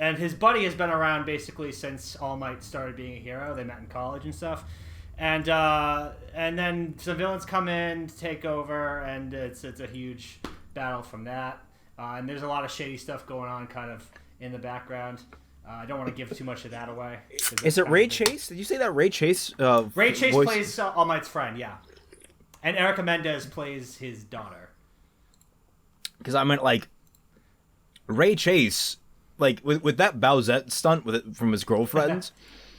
and his buddy has been around basically since All Might started being a hero. They met in college and stuff. And then some villains come in to take over, and it's a huge battle from that. And there's a lot of shady stuff going on kind of in the background. I don't want to give too much of that away. Is it Ray Chase? Did you say that Ray Chase? Ray Chase plays All Might's friend, yeah. And Erica Mendez plays his daughter. Because I meant, like, Ray Chase, like, with that Bowsette stunt from his girlfriend,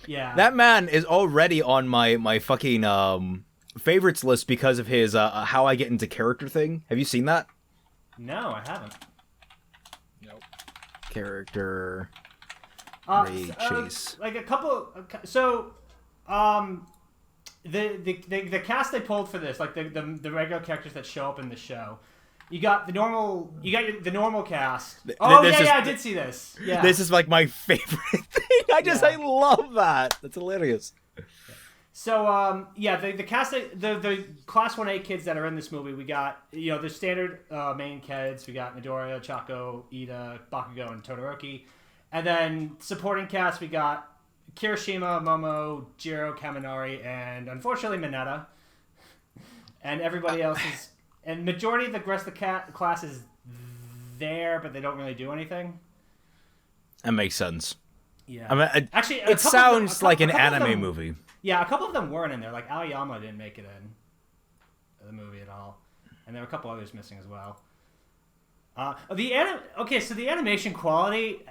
yeah, that man is already on my fucking favorites list because of his how I get into character thing. Have you seen that? No, I haven't. Nope. Character... Ray Chase. Like a couple. So, the cast they pulled for this, like the regular characters that show up in the show, you got the normal. You got the normal cast. I did see this. Yeah, this is like my favorite thing. I love that. That's hilarious. So, the cast, the Class 1A kids that are in this movie, we got, the standard main kids. We got Midoriya, Chaco, Ida, Bakugo, and Todoroki. And then supporting cast, we got Kirishima, Momo, Jiro, Kaminari, and unfortunately Mineta. And everybody else is... And majority of the rest of the class is there, but they don't really do anything. That makes sense. Yeah. I mean, actually, it sounds like an anime movie. Yeah, a couple of them weren't in there. Like, Aoyama didn't make it in the movie at all. And there were a couple others missing as well. So the animation quality...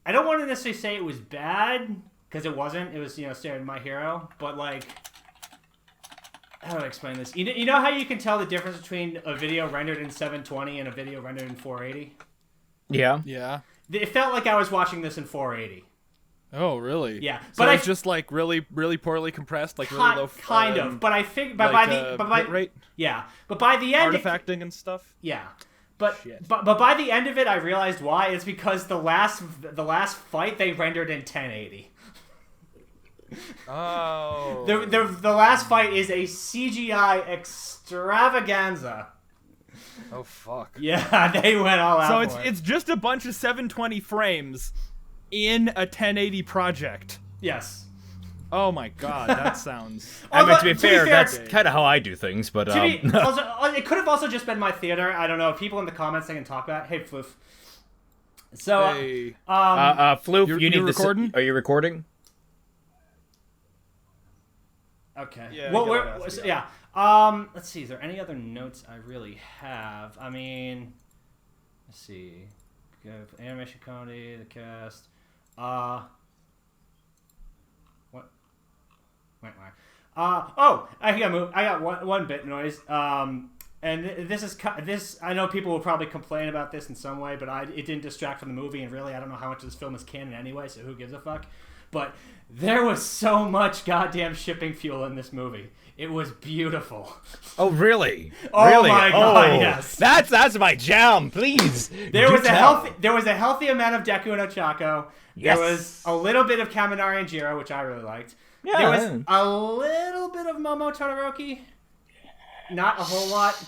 I don't want to necessarily say it was bad, because it wasn't. It was, standard My Hero. But, like, how do I explain this? You know how you can tell the difference between a video rendered in 720 and a video rendered in 480? Yeah. Yeah. It felt like I was watching this in 480. Oh, really? Yeah. So it's just, like, really, really poorly compressed, like really low... Kind of. But I think... But like, by rate? Yeah. But by the end... Artifacting and stuff? Yeah. But by the end of it, I realized why. It's because the last fight they rendered in 1080. Oh. The last fight is a CGI extravaganza. Oh fuck. Yeah, they went all out. So it's just a bunch of 720 frames in a 1080 project. Yes. Oh my god, that sounds... I mean, to be fair, that's kind of how I do things, but... it could have also just been my theater. I don't know. People in the comments, they can talk about it. Hey, Floof. So, hey. Floof, you need recording? Are you recording? Okay. Yeah. Let's see. Is there any other notes I really have? I mean, let's see. Animation comedy, the cast. I got one bit noise. And this I know people will probably complain about this in some way, but it didn't distract from the movie, and really I don't know how much of this film is canon anyway, so who gives a fuck. But there was so much goddamn shipping fuel in this movie. It was beautiful. Oh really? Oh really? My god, yes. That's my jam, please. There was a healthy amount of Deku no Chaco. Yes. There was a little bit of Kaminari and Jiro, which I really liked. Yeah. There was a little bit of Momo Todoroki. Not a whole lot.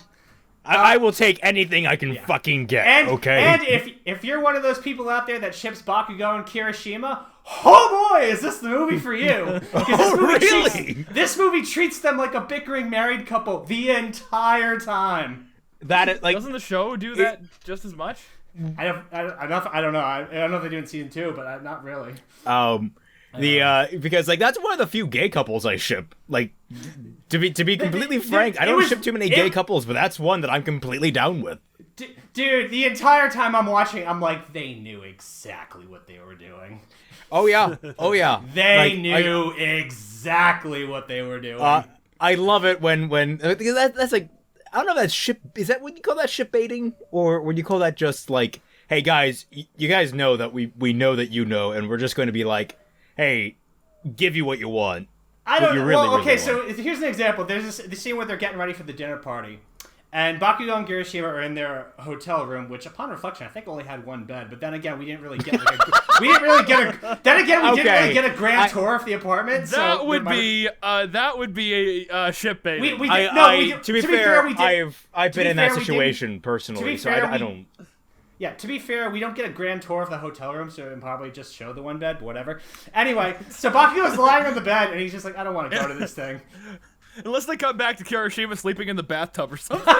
I will take anything I can fucking get, okay? And if you're one of those people out there that ships Bakugo and Kirishima, oh boy, is this the movie for you. This movie treats them like a bickering married couple the entire time. Doesn't the show do that just as much? I don't know. I don't know if they do in season 2, but not really. Because like that's one of the few gay couples I ship. Like to be completely frank, I don't ship too many gay couples, but that's one that I'm completely down with. Dude, the entire time I'm watching, I'm like, they knew exactly what they were doing. Oh yeah. They knew exactly what they were doing. I love it when because that's like, I don't know if that's ship. Is that what you call that ship baiting, or would you call that just like, hey guys, you guys know that we know that you know, and we're just going to be like, hey, give you what you want. I don't know. Really want. So here's an example. There's the scene where they're getting ready for the dinner party. And Bakugo and Kirishima are in their hotel room, which, upon reflection, I think only had one bed. But then again, we didn't really get a grand tour of the apartment. That would be a ship baiting. To be fair, I've been in that situation personally, so I don't. Yeah, to be fair, we don't get a grand tour of the hotel room, so it would probably just show the one bed, but whatever. Anyway, so Bakugo's lying on the bed, and he's just like, I don't want to go to this thing. Unless they cut back to Kirishima sleeping in the bathtub or something.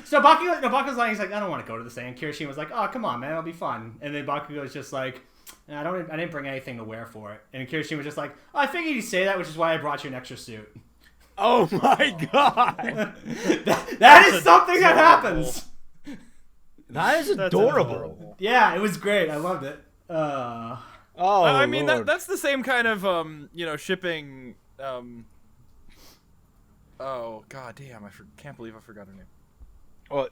So Bakugo's lying, he's like, I don't want to go to this thing. And Kirishima's like, oh, come on, man, it'll be fun. And then Bakugo's just like, I didn't bring anything to wear for it. And Kirishima's just like, oh, I figured you'd say that, which is why I brought you an extra suit. Oh my god! that is something that happens. That is adorable. Yeah, it was great. I loved it. I mean, Lord. that's the same kind of, shipping, oh, god damn, can't believe I forgot her name. Well,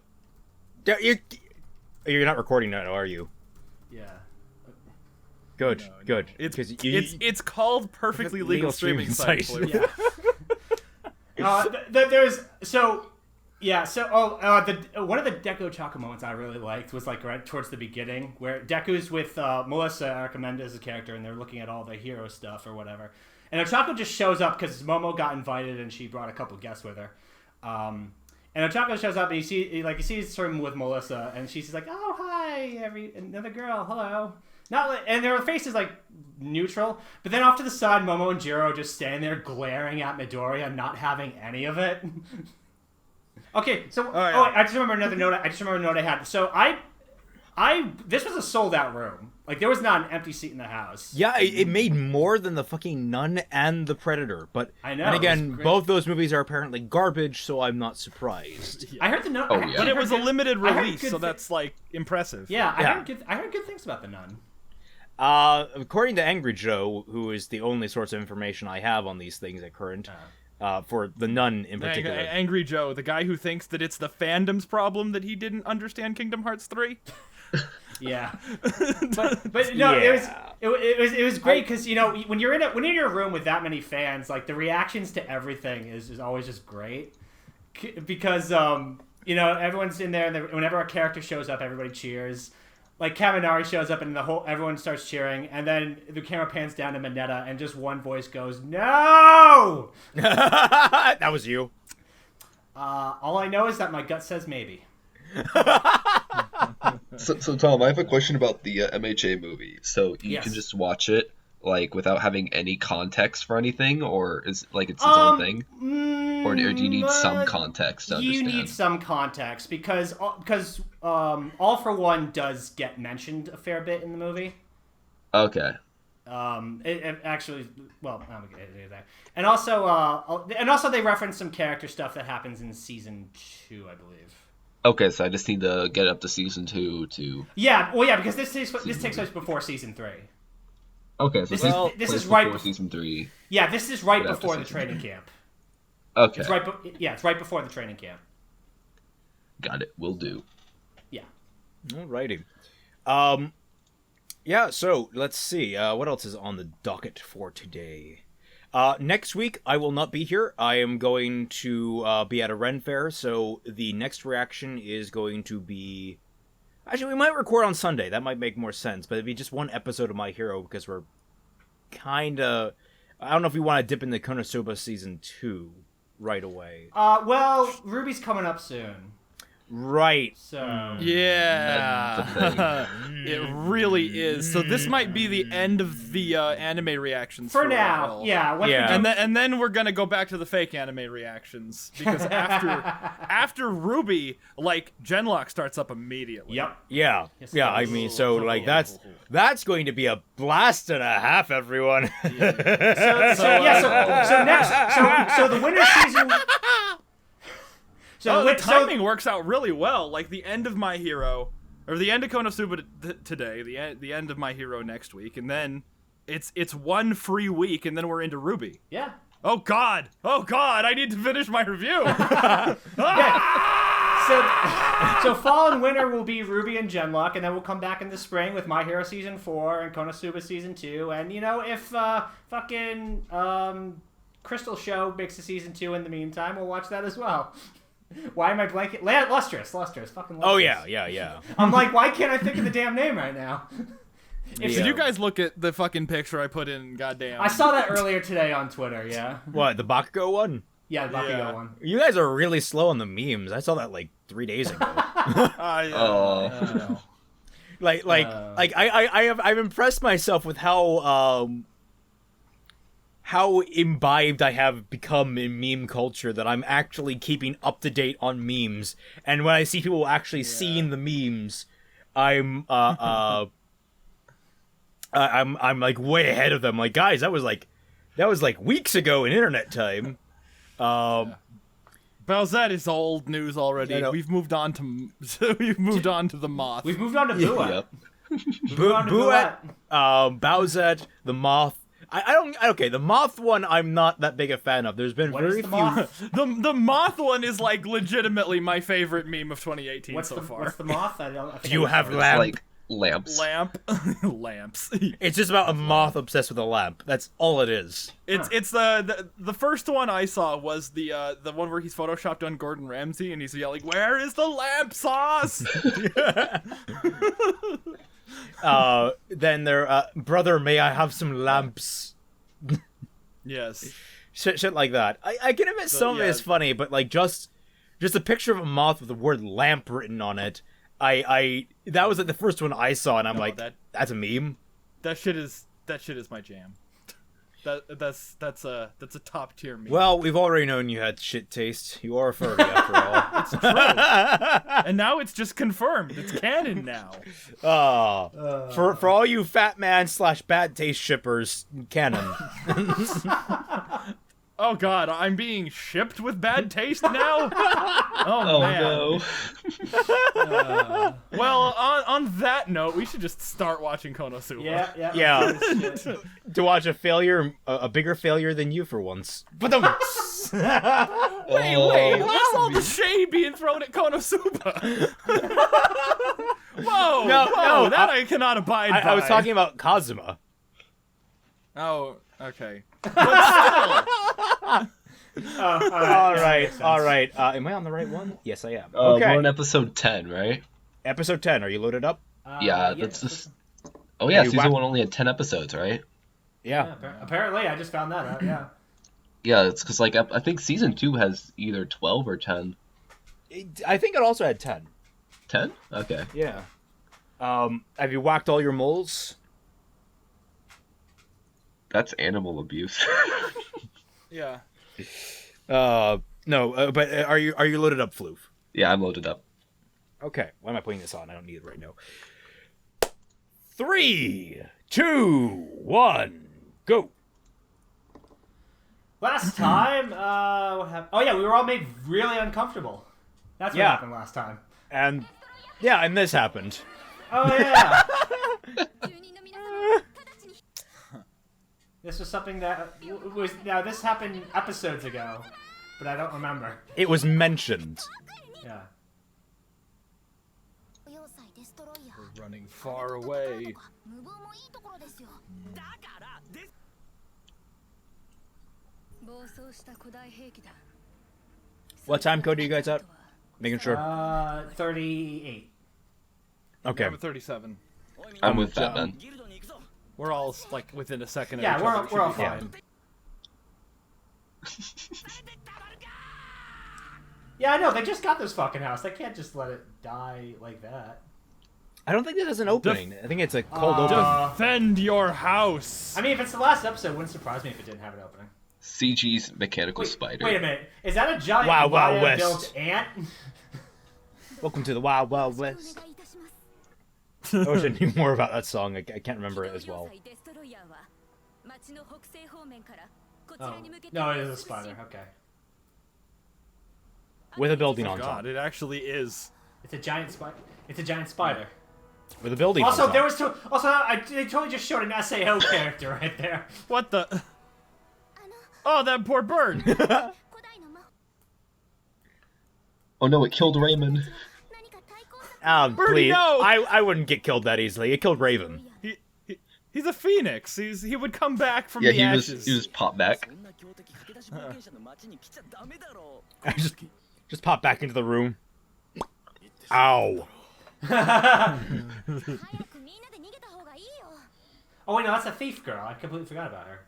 you're not recording now, are you? Yeah. Good, good. It's called Perfectly Legal Streaming Site. Yeah. One of the Deku Chaka moments I really liked was like right towards the beginning where Deku's with Melissa, Erica Mendez's character, and they're looking at all the hero stuff or whatever. And Ochako just shows up because Momo got invited and she brought a couple guests with her. And Ochako shows up and he sees her with Melissa and she's like, "Oh hi, another girl, hello." And their face is like neutral, but then off to the side, Momo and Jiro just stand there glaring at Midoriya, not having any of it. Okay, so I just remember another note. I had. So this was a sold out room. Like there was not an empty seat in the house. Yeah, it made more than the fucking Nun and the Predator. But I know. And again, both those movies are apparently garbage, so I'm not surprised. I heard the Nun. Oh, yeah. But it was a limited release, so that's like impressive. Yeah, I heard good things about the Nun. According to Angry Joe, who is the only source of information I have on these things at current, for the Nun in particular. Angry Joe, the guy who thinks that it's the fandom's problem that he didn't understand Kingdom Hearts 3. Yeah, but no, yeah. it was great because when you're in your room with that many fans, like the reactions to everything is always just great because everyone's in there and whenever a character shows up, everybody cheers. Like Kaminari shows up and everyone starts cheering, and then the camera pans down to Mineta, and just one voice goes, "No!" That was you. All I know is that my gut says maybe. So Tom, I have a question about the MHA movie. So you can just watch it like without having any context for anything, or is like it's its own thing, or do you need some context to understand? You need some context because All for One does get mentioned a fair bit in the movie. Okay. It actually, well, I'm gonna get into that. And also they reference some character stuff that happens in season 2, I believe. Okay, so I just need to get up to season 2 to. Yeah, because this takes place before season 3. Okay, so this is right before season 3. Yeah, this is right before the training camp. Okay. It's right before the training camp. Got it. Will do. Yeah. Alrighty. Yeah, so let's see. What else is on the docket for today? Next week, I will not be here. I am going to be at a Ren Fair, so the next reaction is going to be... Actually, we might record on Sunday. That might make more sense, but it'd be just one episode of My Hero, because we're kind of... I don't know if we want to dip into KonoSuba Season 2 right away. Well, Ruby's coming up soon. Right. So yeah, it really is. So this might be the end of the anime reactions for now. Yeah, and then we're gonna go back to the fake anime reactions because after RWBY, like Genlock starts up immediately. Yep. Yeah. Yes, yeah. I mean, so like that's going to be a blast and a half, everyone. So the winter season. So the timing works out really well. Like the end of My Hero, or the end of KonoSuba today, the end of My Hero next week, and then it's one free week, and then we're into RWBY. Yeah. Oh God! I need to finish my review. So fall and winter will be RWBY and Genlock, and then we'll come back in the spring with My Hero Season 4 and KonoSuba Season 2, and if Crystal Show makes a Season 2 in the meantime, we'll watch that as well. Why am I blanking? Lustrous. Fucking Lustrous. Oh, yeah. I'm like, why can't I think of the damn name right now? Did you guys look at the fucking picture I put in? Goddamn. I saw that earlier today on Twitter, yeah. What, the Bakugo one? Yeah, the Bakugo one. You guys are really slow on the memes. I saw that like 3 days ago. I know. I've impressed myself with how imbibed I have become in meme culture that I'm actually keeping up to date on memes. And when I see people actually seeing the memes, I'm like way ahead of them. Like, guys, that was like weeks ago in internet time. Bowsette is old news already. We've moved on to the Moth. We've moved on to Buet. Buet, Bowsette, the Moth. Okay, the Moth one I'm not that big a fan of. There's been very few. Moth? The Moth one is like legitimately my favorite meme of 2018 so far. What's the Moth? Do you have lamp? Like lamps. Lamps. It's just about a moth obsessed with a lamp. That's all it is. It's the first one I saw was the one where he's photoshopped on Gordon Ramsay and he's yelling, "Where is the lamp sauce?" Then their brother, may I have some lamps? Yes. Shit like that. I can admit some of it is funny, but like just a picture of a moth with the word lamp written on it. That was like the first one I saw, and I'm like, that's a meme. That shit is my jam. That's a top tier meme. Well, we've already known you had shit taste. You are a furry after all. It's true. And now it's just confirmed. It's canon now. For all you fat man / bad taste shippers, canon. Oh god, I'm being shipped with bad taste now? Oh man. No. Well, on that note, we should just start watching KonoSuba. Yeah. To watch a bigger failure than you for once. But Wait, what's all the shade being thrown at KonoSuba? Whoa, no, that I cannot abide by. I was talking about Kazuma. Oh, okay. But still. All right. Am I on the right one? Yes, I am. Okay. We're on episode 10, right? Episode 10. Are you loaded up? That's just... Oh yeah, season 1 only had 10 episodes, right? Yeah. Apparently, I just found that out. Yeah. Yeah, it's because like I think season 2 has either 12 or 10. I think it also had 10. 10? Okay. Yeah. Have you whacked all your moles? That's animal abuse. Yeah. No, but are you loaded up, Floof? Yeah, I'm loaded up. Okay, why am I putting this on? I don't need it right now. 3, 2, 1, go. Last time, what happened? Oh yeah, we were all made really uncomfortable. That's what happened last time. And this happened. Oh yeah. This was something that was... Now, this happened episodes ago, but I don't remember. It was mentioned. Yeah. We're running far away. What time code are you guys at? Making sure. 38. Okay. I'm at 37. I'm with Fatman. We're all like within a second. Yeah, of each other. we're all fine. Yeah, I know. They just got this fucking house. They can't just let it die like that. I don't think it has an opening. I think it's a cold opening. Defend your house. I mean, if it's the last episode, it wouldn't surprise me if it didn't have an opening. CG's mechanical spider. Wait a minute. Is that a giant Wild West built ant? Welcome to the Wild Wild West. I wish I knew more about that song. I can't remember it as well. Oh. No, it is a spider. Okay. With a building on God, top. it actually is. It's a giant spider. It's a giant spider. With a building Also, on top. there was they totally just showed an SAO character right there. What the? Oh, that poor bird. Oh no, it killed Raymond. Please. no! I wouldn't get killed that easily. It killed Raven. He's a phoenix. He would come back from Yeah, the ashes. he was popped back. I just pop back into the room. Ow. Oh wait, no, that's a thief girl. I completely forgot about her.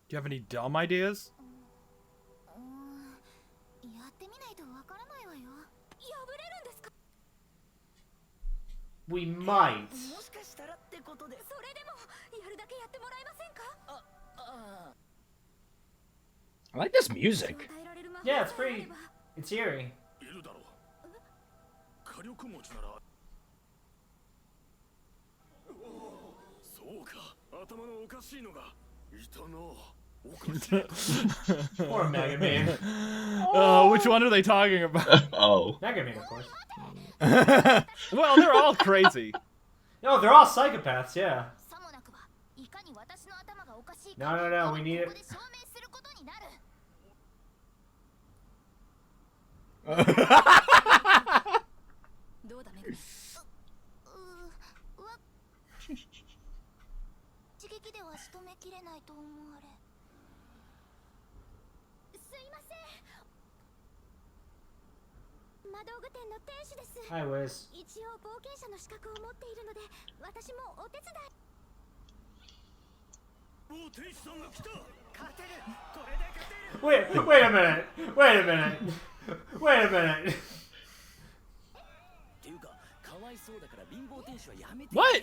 Do you have any dumb ideas? We might. I like this music. Yeah, it's pretty. It's eerie. Poor Mega Man. Which one are they talking about? Oh. Mega Man, of course. Well, they're all crazy. No, they're all psychopaths, yeah. No, we need it. Hi, Wiz. Wait a minute. Wait a minute. Wait a minute. What?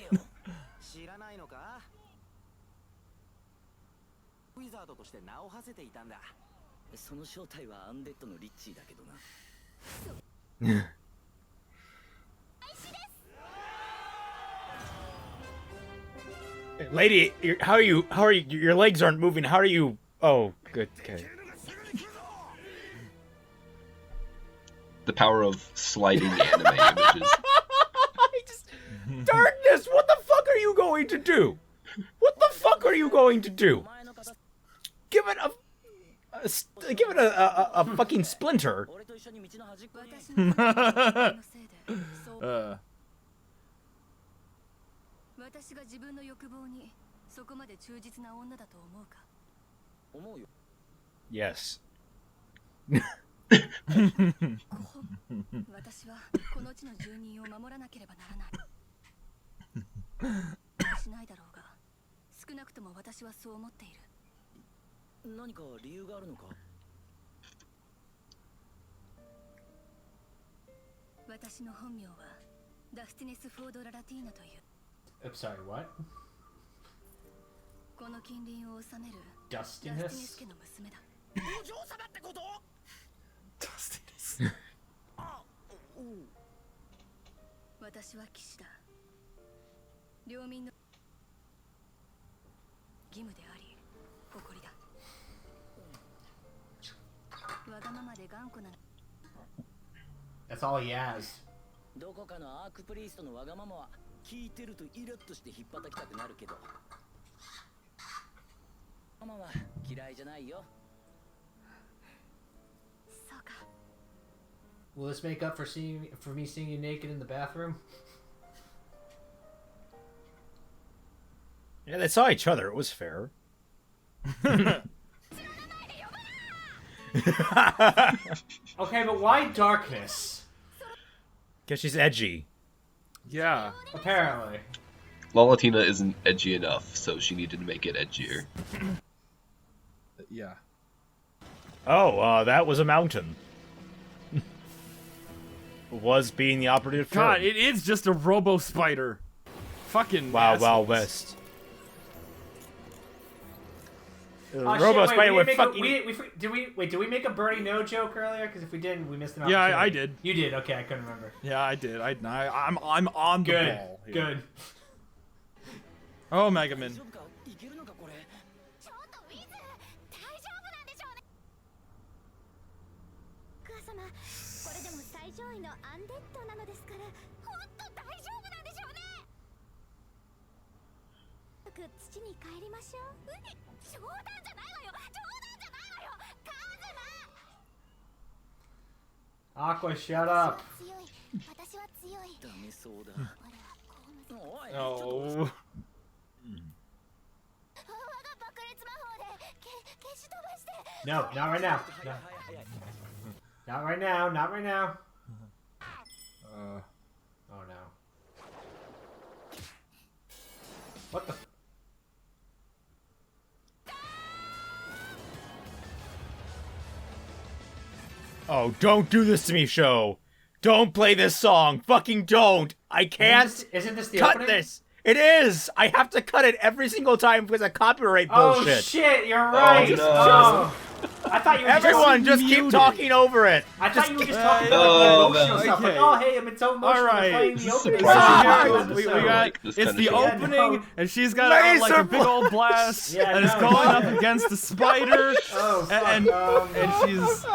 Lady, how are you? Your legs aren't moving. How are you? Oh, good. Okay. The power of sliding anime images. Darkness, what the fuck are you going to do? What the fuck are you going to do? Give it a fucking splinter. Yes. I'm sorry, what? Dustiness? Dustiness. That's all he has. Will this make up for me seeing you naked in the bathroom? Yeah, they saw each other. It was fair. Okay, but why darkness? Because she's edgy. Yeah. Apparently. Lalatina isn't edgy enough, so she needed to make it edgier. Yeah. Oh, that was a mountain. Was being the operative term. God, it is just a robo spider. Fucking Wild assholes. West. Oh, Robo shit, Spider with fucking. Did we make a Bernie no joke earlier? Because if we didn't, we missed an Yeah, opportunity. I did. You did. Okay, I couldn't remember. Yeah, I did. I'm on the Good. ball. Here. Good. Oh, Mega Man. Aqua, shut up. Oh. No, not right now. No. Not right now. Not right now. Oh no. What the? Oh, don't do this to me, show. Don't play this song. Fucking don't. I can't Isn't this the cut opening? this. It is. I have to cut it every single time because of copyright bullshit. Oh shit, you're right. Oh, no. Oh. I thought you were Everyone, just keep muted. talking over it. I thought you were just talking Oh, about like, emotional no. stuff. Like, Okay. oh, hey, I'm in so emotional. Alright. Playing the opening. So song. here we got Like, this it's kinda the show. Yeah, opening, no. and she's got out like a big old blast, Yeah, and it's no. going up against the spider, Oh, fuck. and she's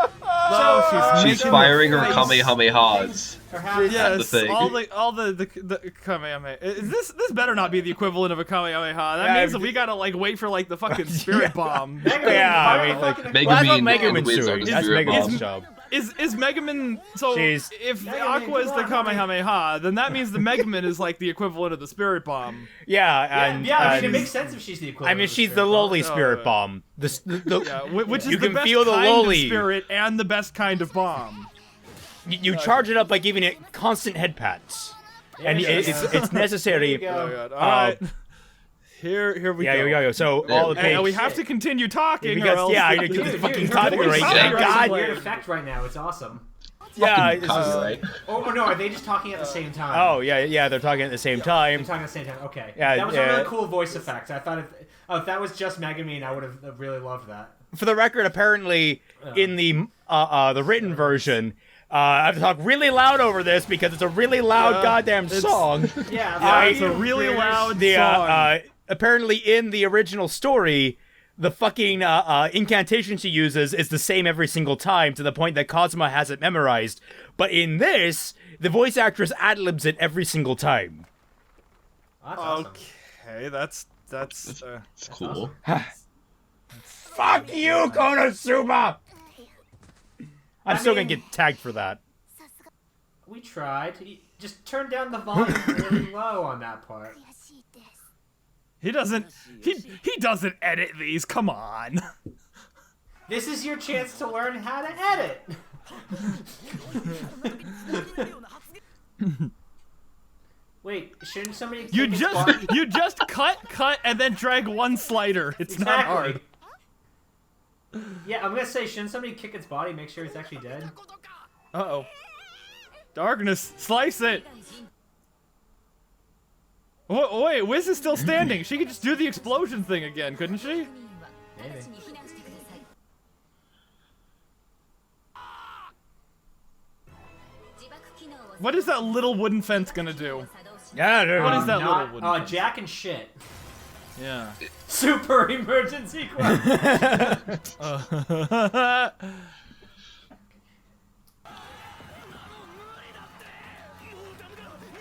She's making firing the her face. Kamehamehas. Or half- That's the Yes, thing. all the Kamehameha. This better not be the equivalent of a Kamehameha. That Yeah, means that we gotta like wait for like the fucking spirit bomb. Megaman, Yeah, fire I mean, the like, fucking- Megaman Well, that's what and Megaman's Wiz are doing. the That's spirit Megaman's bomb. job. Is Megaman so? She's- If Megaman, Aqua is come the on, Kamehameha, then that means the Megaman is like the equivalent of the spirit bomb. Yeah, and yeah, I mean, it and- makes sense if she's the equivalent. I mean, of she's the spirit lowly bomb. spirit Oh, bomb. The Yeah, which is You the can best feel the kind lowly. of spirit and the best kind of bomb. you charge it up by giving it constant head pats, and Yeah, it's necessary. There you Oh go. god! All right, here we Yeah, go. here we go. So There all we the go. And we pages. have to continue talking, Because- or else yeah, I the- know, Dude, the dude, fucking you're copyright. doing Thank copyright God. weird effect right now. It's awesome. Yeah, Fucking this is- copyright. Oh no, are they just talking at the same time? Oh yeah, they're talking at the same They're time. talking at the same time. Okay. Yeah, that was yeah. a really cool voice effect. I thought if that was just Megaman, I would have really loved that. For the record, apparently in the written version, I have to talk really loud over this because it's a really loud goddamn song. Yeah, it's a really loud The song. apparently in the original story, the fucking incantation she uses is the same every single time to the point that Cosma has it memorized. But in this, the voice actress ad-libs it every single time. That's awesome. Okay, that's It's cool. Fuck you, KonoSuba! I'm still gonna mean- get tagged for that. We tried. Just turn down the volume really low on that part. he doesn't edit these. Come on. This is your chance to learn how to edit. Wait, shouldn't somebody? You kick his body? you just cut and then drag one slider. It's not hard. Yeah, I'm gonna say, shouldn't somebody kick its body, make sure it's actually dead? Uh-oh. Darkness, slice it! Wait, Wiz is still standing. She could just do the explosion thing again, couldn't she? Maybe. What is that little wooden fence gonna do? Yeah, What is that Not, little wooden fence? Jack and shit. Yeah. Super emergency quest.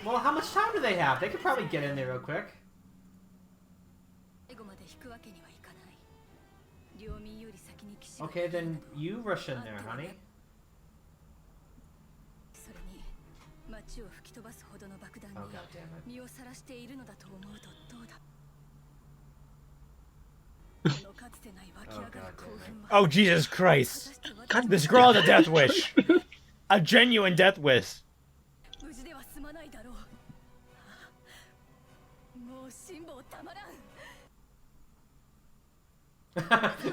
Well, how much time do they have? They could probably get in there real quick. Okay, then you rush in there, honey. Oh, God damn it. Oh, God damn it. Oh, Jesus Christ. This girl has a death wish. A genuine death wish.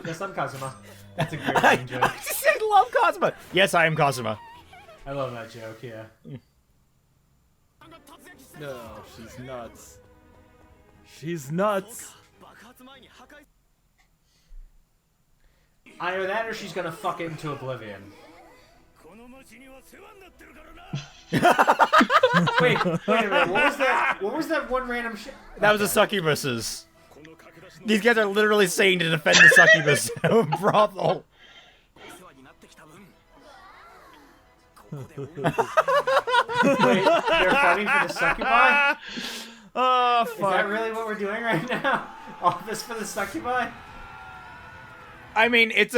Yes, I'm Kazuma. That's a great running joke. I love Cosma. Yes, I am Cosma. I love that joke, yeah. No, she's nuts. She's nuts. Either that or she's gonna fuck it into oblivion. wait a minute, what was that one random shit? That was the succubuses. These guys are literally saying to defend the succubus brothel. Wait, they're fighting for the succubi? Oh, Is that fuck. really what we're doing right now? All this for the succubi? I mean, it's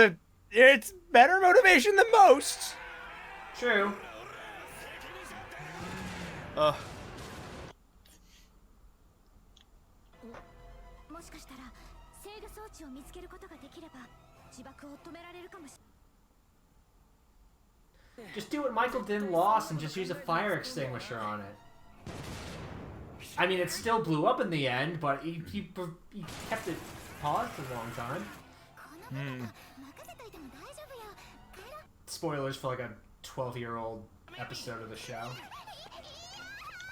better motivation than most. True. Just do what Michael did in Lost and just use a fire extinguisher on it. I mean, it still blew up in the end, but he kept it paused for a long time. Spoilers for like a 12-year-old episode of the show.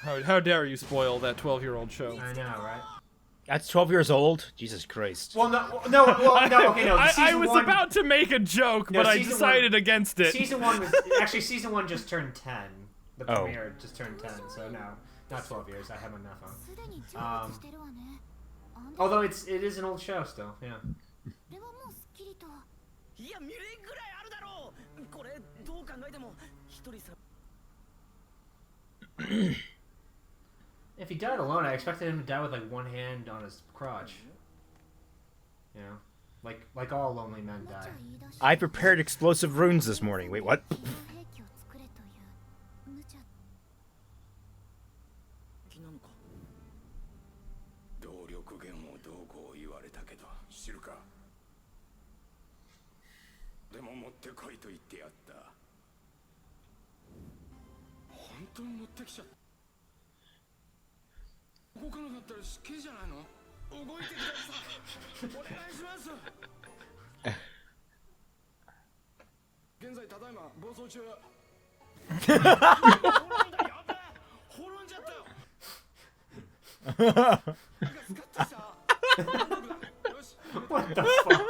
How dare you spoil that 12-year-old show? I know, right? That's 12 years old? Jesus Christ. Well, no, okay, no. I was about to make a joke, but I decided against it. Season 1 was... Actually, Season 1 just turned 10. The premiere just turned 10, so no. Not 12 years, I have enough on. Although it is an old show still, yeah. If he died alone, I expected him to die with like one hand on his crotch. You know? Like all lonely men die. I prepared explosive runes this morning. Wait, what? What the fuck?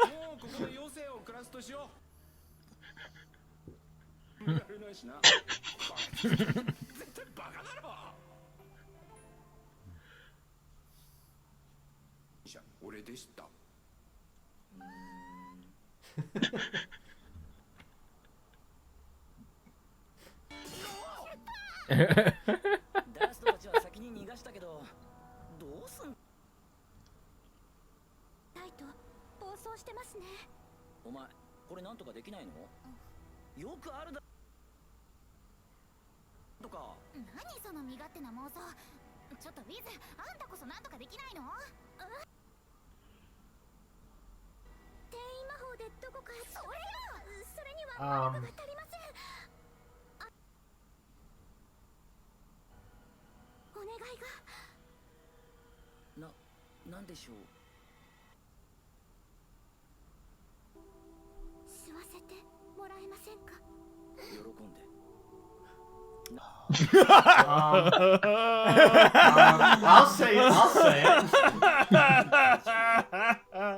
I'll say it.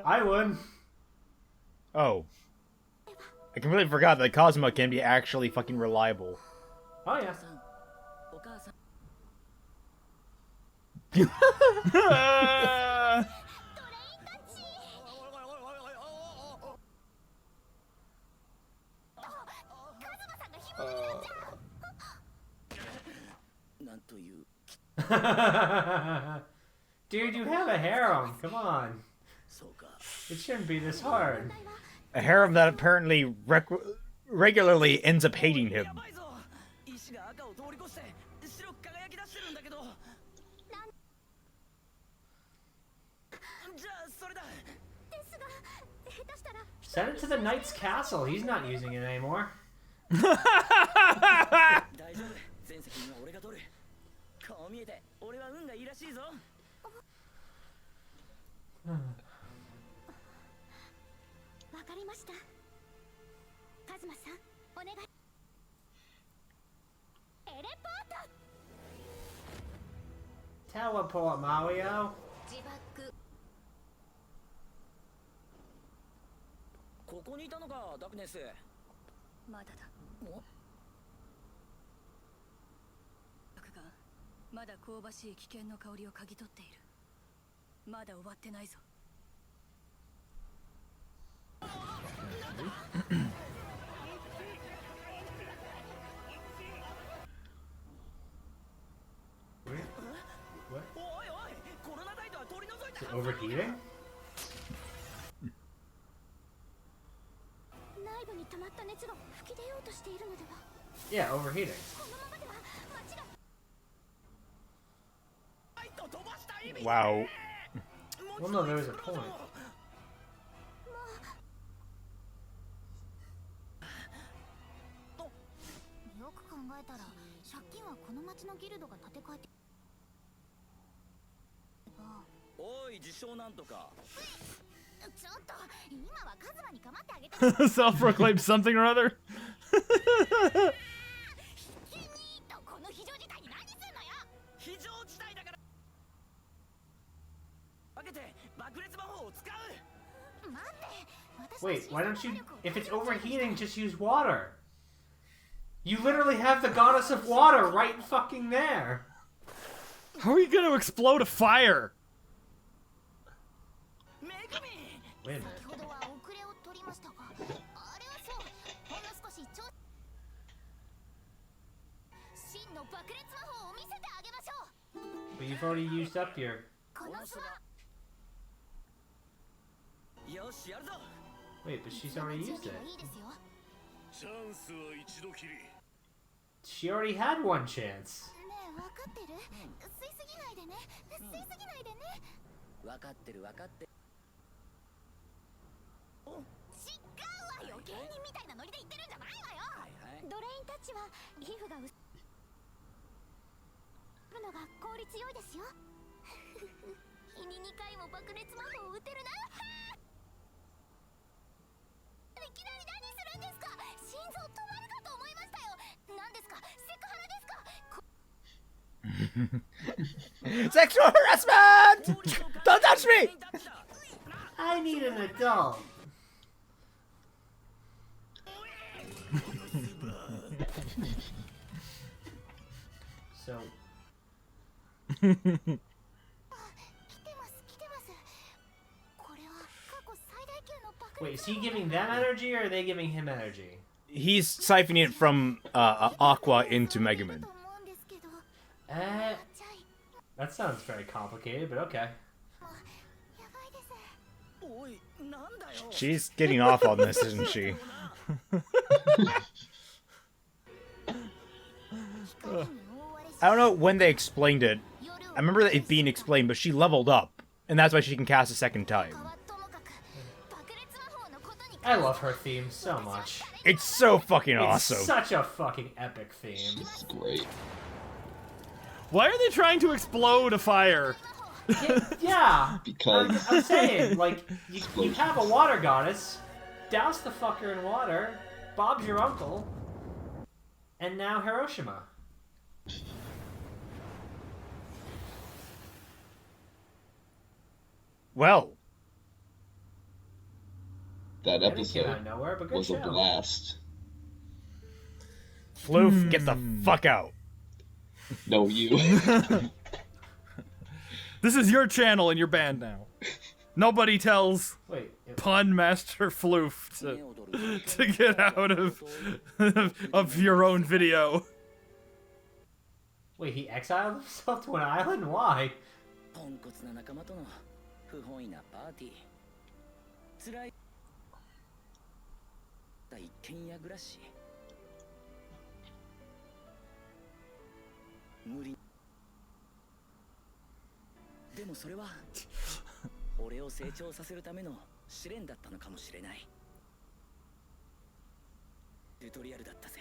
I would. Oh. I completely forgot that Kazuma can be actually fucking reliable. Oh, yeah. Dude, you have a harem. Come on. It shouldn't be this hard. A harem that apparently regularly ends up hating him. Send it to the Knight's Castle. He's not using it anymore. Teleport, Mario. ここにいたのか、ダクネス。まだだ。僕がまだ香ばしい危険の香りを嗅ぎ取っている。まだ終わってないぞ。Overheating? Yeah, overheating. Wow. Well, no, there was a point. Self-proclaimed something or other. Wait, why don't you... If it's overheating, just use water. You literally have the goddess of water right fucking there. How are you gonna explode a fire? Wait a minute. But you've already used up your... Wait, but she's already used it. She already had one chance. Sexual harassment! Don't touch me! I need an adult. So... Wait, is he giving them energy or are they giving him energy? He's siphoning it from Aqua into Megaman. That sounds very complicated, but okay. She's getting off on this, isn't she? I don't know when they explained it. I remember it being explained, but she leveled up, and that's why she can cast a second time. I love her theme so much. It's so fucking awesome. It's such a fucking epic theme. It's great. Why are they trying to explode a fire? Yeah. Because I'm saying, like, you have a water goddess, douse the fucker in water, Bob's your uncle, and now Hiroshima. Well, that Came out episode of nowhere, but good was show. a blast. Floof, get the fuck out. No, you. This is your channel and you're banned now. Nobody tells Wait, Pun Master Floof to get out of your own video. wait, he exiled himself to an island? Why? ポンコツな仲間との不本意なパーティー。辛い。一軒家暮らし。無理。でもそれは俺を成長させるための試練だったのかもしれない。チュートリアルだったぜ。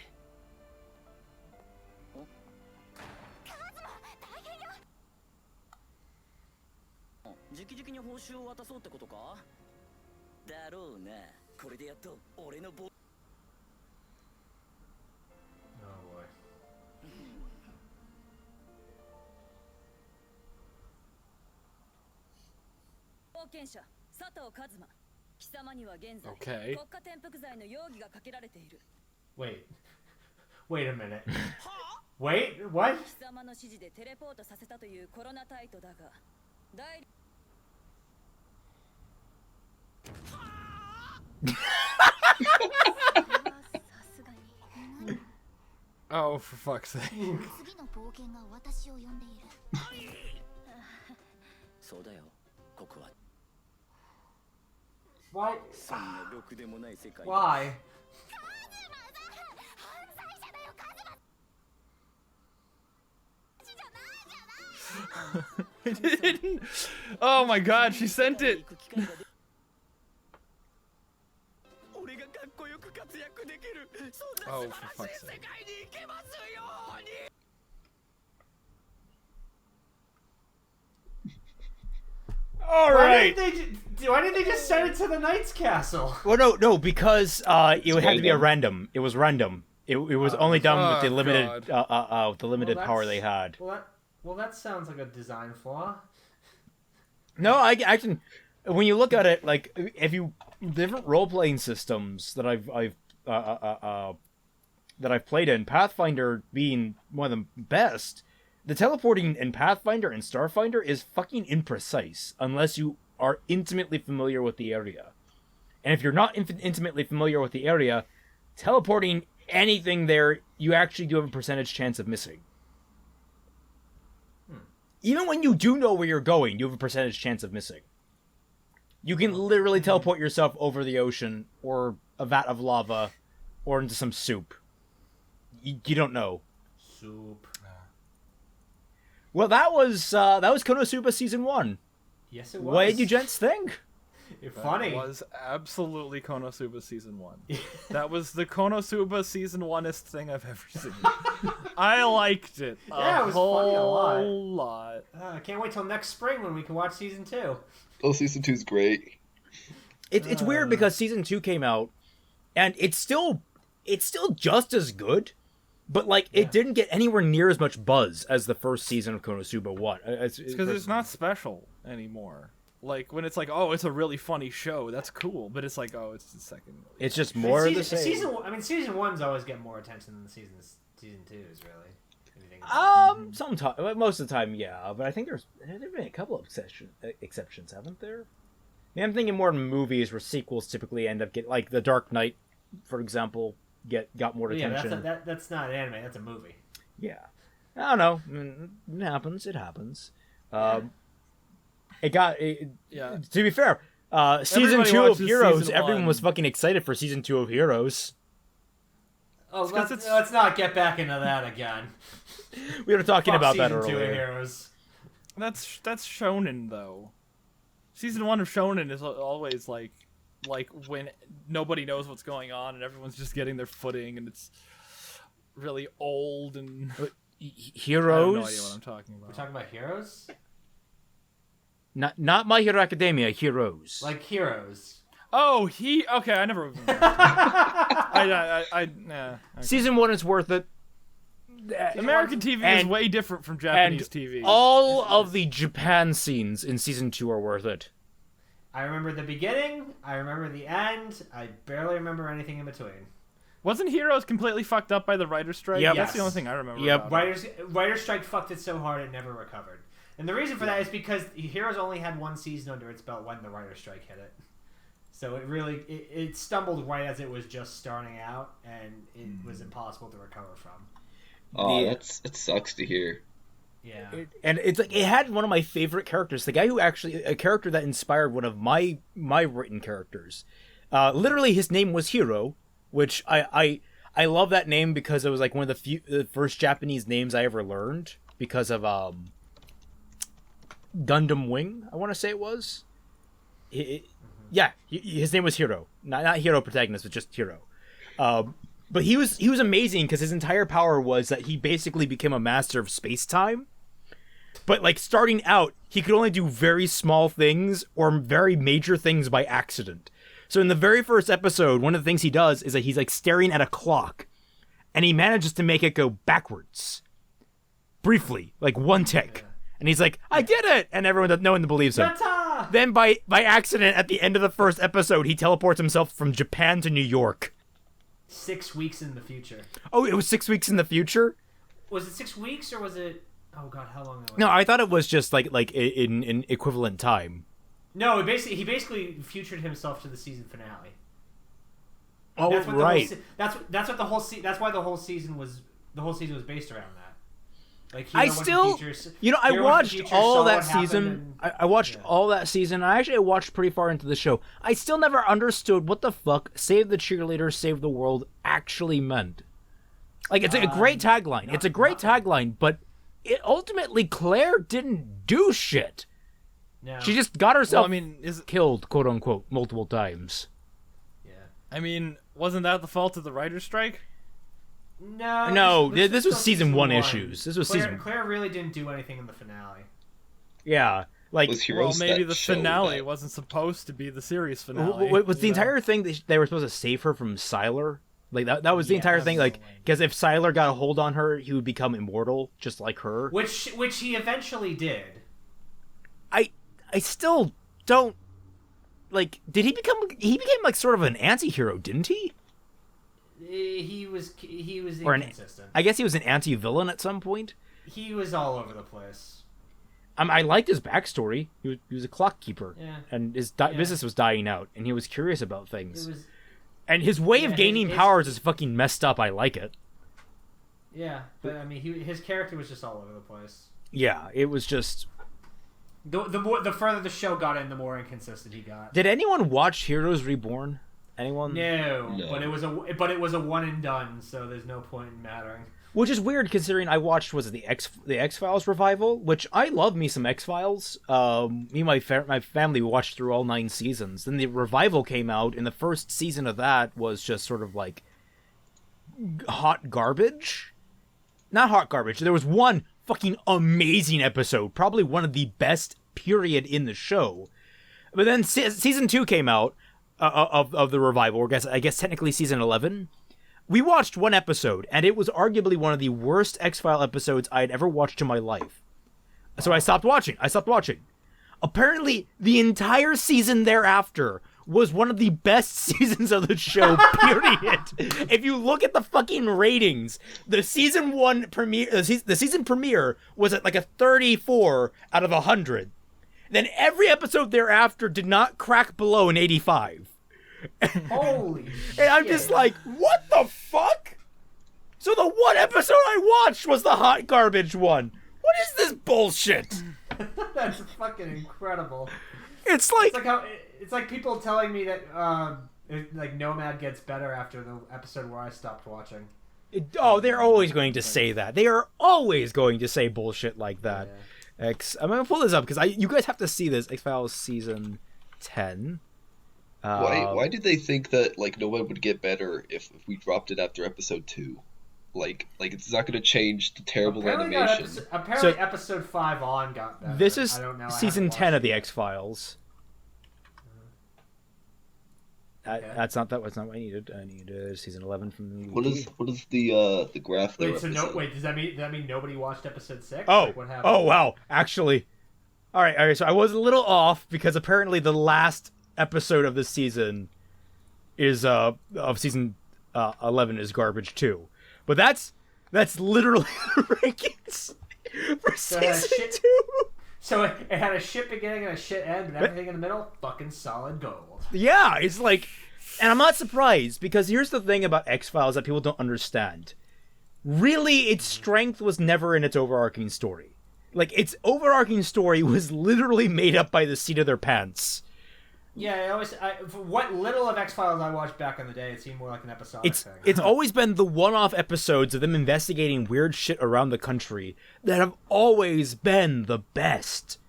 直々に報酬を渡そうってことか？だろうな。これでやっと俺のボ。 Oh boy. 冒険者佐藤一馬貴様には現在 Okay. 国家転覆罪の容疑がかけられている。 Wait. Wait a minute. Wait, what? 貴様の指示でテレポートさせたというコロナタイトだが、代理 Oh, for fuck's sake. 次の冒険が私を呼んでいる。そうだよ。ここは Why? そんなろくでもない世界。 Why? 犯罪者だよ、カズマ。じゃないじゃない。 It didn't. Oh my god, she sent it. 俺がかっこよく活躍できる。そんな Oh, 素 for 晴らし fuck's い世 sake. 界に行けますように。 I All right. Why didn't they just send it to the Knight's Castle? Well, no, because it would have to be a random. random. It was random. It was only done with the limited power they had. Well, that sounds like a design flaw. No, I can. When you look at it, like if you different role playing systems that I've played in, Pathfinder being one of the best, the teleporting in Pathfinder and Starfinder is fucking imprecise unless you are intimately familiar with the area. And if you're not intimately familiar with the area, teleporting anything there, you actually do have a percentage chance of missing. Even when you do know where you're going, you have a percentage chance of missing. You can literally teleport yourself over the ocean, or a vat of lava, or into some soup. You don't know. Soup. Well, that was KonoSuba Season 1. Yes, it was. What did you gents think? Funny. That was absolutely KonoSuba Season 1. That was the KonoSuba Season 1-est thing I've ever seen. I liked it Yeah, it was funny a lot. lot. I can't wait till next spring when we can watch Season 2. Oh, Season 2's great. It's weird because Season 2 came out, and it's still just as good, but like it didn't get anywhere near as much buzz as the first season of KonoSuba 1. It's because it's not special anymore. Like, when it's like, oh, it's a really funny show, that's cool. But it's like, oh, it's the second. It's just more of the same. Season 1's always get more attention than season 2's, really. Sometimes, most of the time, yeah. But I think there's been a couple of exceptions, haven't there? I mean, I'm thinking more in movies where sequels typically end up getting, like The Dark Knight, for example, got more attention. Yeah, that's not an anime. That's a movie. Yeah, I don't know. I mean, it happens. It happens. To be fair, season Everybody 2 of watches Heroes, season everyone 1. was fucking excited for season 2 of Heroes. Oh, let's not get back into that again. We were talking about that Season 2 of earlier. Heroes. That's shonen though. Season 1 of shonen is always like when nobody knows what's going on and everyone's just getting their footing and it's really old and Heroes. I have no idea what I'm talking about. We're talking about Heroes? Not My Hero Academia. Heroes. Like Heroes. Oh, okay. I never. Okay. Season 1 is worth it. American TV is way different from Japanese TV. All of the Japan scenes in season 2 are worth it. I remember the beginning. I remember the end. I barely remember anything in between. Wasn't Heroes completely fucked up by the writer's strike? Yep. That's Yes. the only thing I remember. Yep. About it. Writer's strike fucked it so hard it never recovered. And the reason for that is because Heroes only had one season under its belt when the writer's strike hit it. So it really it stumbled right as it was just starting out, and it was impossible to recover from. Oh, it sucks to hear. Yeah. And it's like it had one of my favorite characters, the guy who actually a character that inspired one of my written characters. Literally, his name was Hiro, which I love that name because it was like one of the first Japanese names I ever learned because of Gundam Wing. I want to say it was. His name was Hiro, not Hero protagonist, but just Hiro. But he was amazing because his entire power was that he basically became a master of space-time. But like starting out, he could only do very small things or very major things by accident. So in the very first episode, one of the things he does is that he's like staring at a clock, and he manages to make it go backwards, briefly, like one tick. And he's like, "I did it!" And no one believes him. Ta-ta! Then by accident, at the end of the first episode, he teleports himself from Japan to New York. 6 weeks in the future. Oh, it was 6 weeks in the future? Was it 6 weeks or was it? Oh God, how long? No, I thought it was just like in equivalent time. No, he basically futured himself to the season finale. Oh, That's what right. That's why the whole season was based around that. Like I watched all that season. I watched all that season. I watched pretty far into the show. I still never understood what the fuck "Save the Cheerleader, Save the World" actually meant. Like, it's a great tagline. It's a great tagline, but it ultimately Claire didn't do shit. No. She just got herself killed, quote unquote, multiple times. Yeah. I mean, wasn't that the fault of the writer's strike? No, this was season 1 issues. This was Claire really didn't do anything in the finale. Yeah. Like, Was Heroes maybe that the show finale that- wasn't supposed to be the series finale. was the entire thing that they were supposed to save her from Sylar? Like that was the entire thing. Like, because if Sylar got a hold on her, he would become immortal, just like her. Which he eventually did. I still don't like. Did he become? He became like sort of an anti-hero, didn't he? He was Or inconsistent. I guess he was an anti-villain at some point. He was all over the place. I liked his backstory. He was a clock keeper, Yeah. and his business was dying out, and he was curious about things. It was. And his way of Yeah, gaining his- powers is fucking messed up. I like it. Yeah, but I mean, his character was just all over the place. Yeah, it was just. The further the show got in, the more inconsistent he got. Did anyone watch Heroes Reborn? Anyone? No, No. but it was a one and done, so there's no point in mattering. Which is weird considering I watched the X-Files revival, which I love me some X-Files. Me and my family watched through all 9 seasons. Then the revival came out, and the first season of that was just sort of like hot garbage. Not hot garbage. There was one fucking amazing episode, probably one of the best period in the show. But then season 2 came out of the revival. Or I guess technically season 11. We watched one episode, and it was arguably one of the worst X-File episodes I had ever watched in my life. So I stopped watching. Apparently, the entire season thereafter was one of the best seasons of the show, period. If you look at the fucking ratings, the season premiere was at like a 34 out of 100. Then every episode thereafter did not crack below an 85. Holy And I'm just like, what the fuck? So the one episode I watched was the hot garbage one. What is this bullshit? That's fucking incredible. It's like It's like people telling me that like Nomad gets better after the episode where I stopped watching. they're always going to say that. They are always going to say bullshit like that. Yeah. I'm gonna pull this up because you guys have to see this. X-Files season 10. Why did they think that like no one would get better if we dropped it after episode 2? Like it's not going to change the terrible animation. Apparently, episode 5 on got better. This is I don't know, season 10 of the X-Files. That's not what I needed. I needed season 11 from the. What is the graph there? Wait, does that mean nobody watched episode 6? Oh, Like, what happened? oh wow! Actually, all right. So I was a little off because apparently the last episode of this season is of season 11 is garbage too. But that's literally the rankings for season 2. So it had a shit beginning and a shit end, and everything in the middle, fucking solid gold. Yeah, it's like, and I'm not surprised because here's the thing about X-Files that people don't understand. Really, its strength was never in its overarching story. Like, its overarching story was literally made up by the seat of their pants. Yeah, for what little of X-Files I watched back in the day, it seemed more like an episodic thing. It's always been the one-off episodes of them investigating weird shit around the country that have always been the best.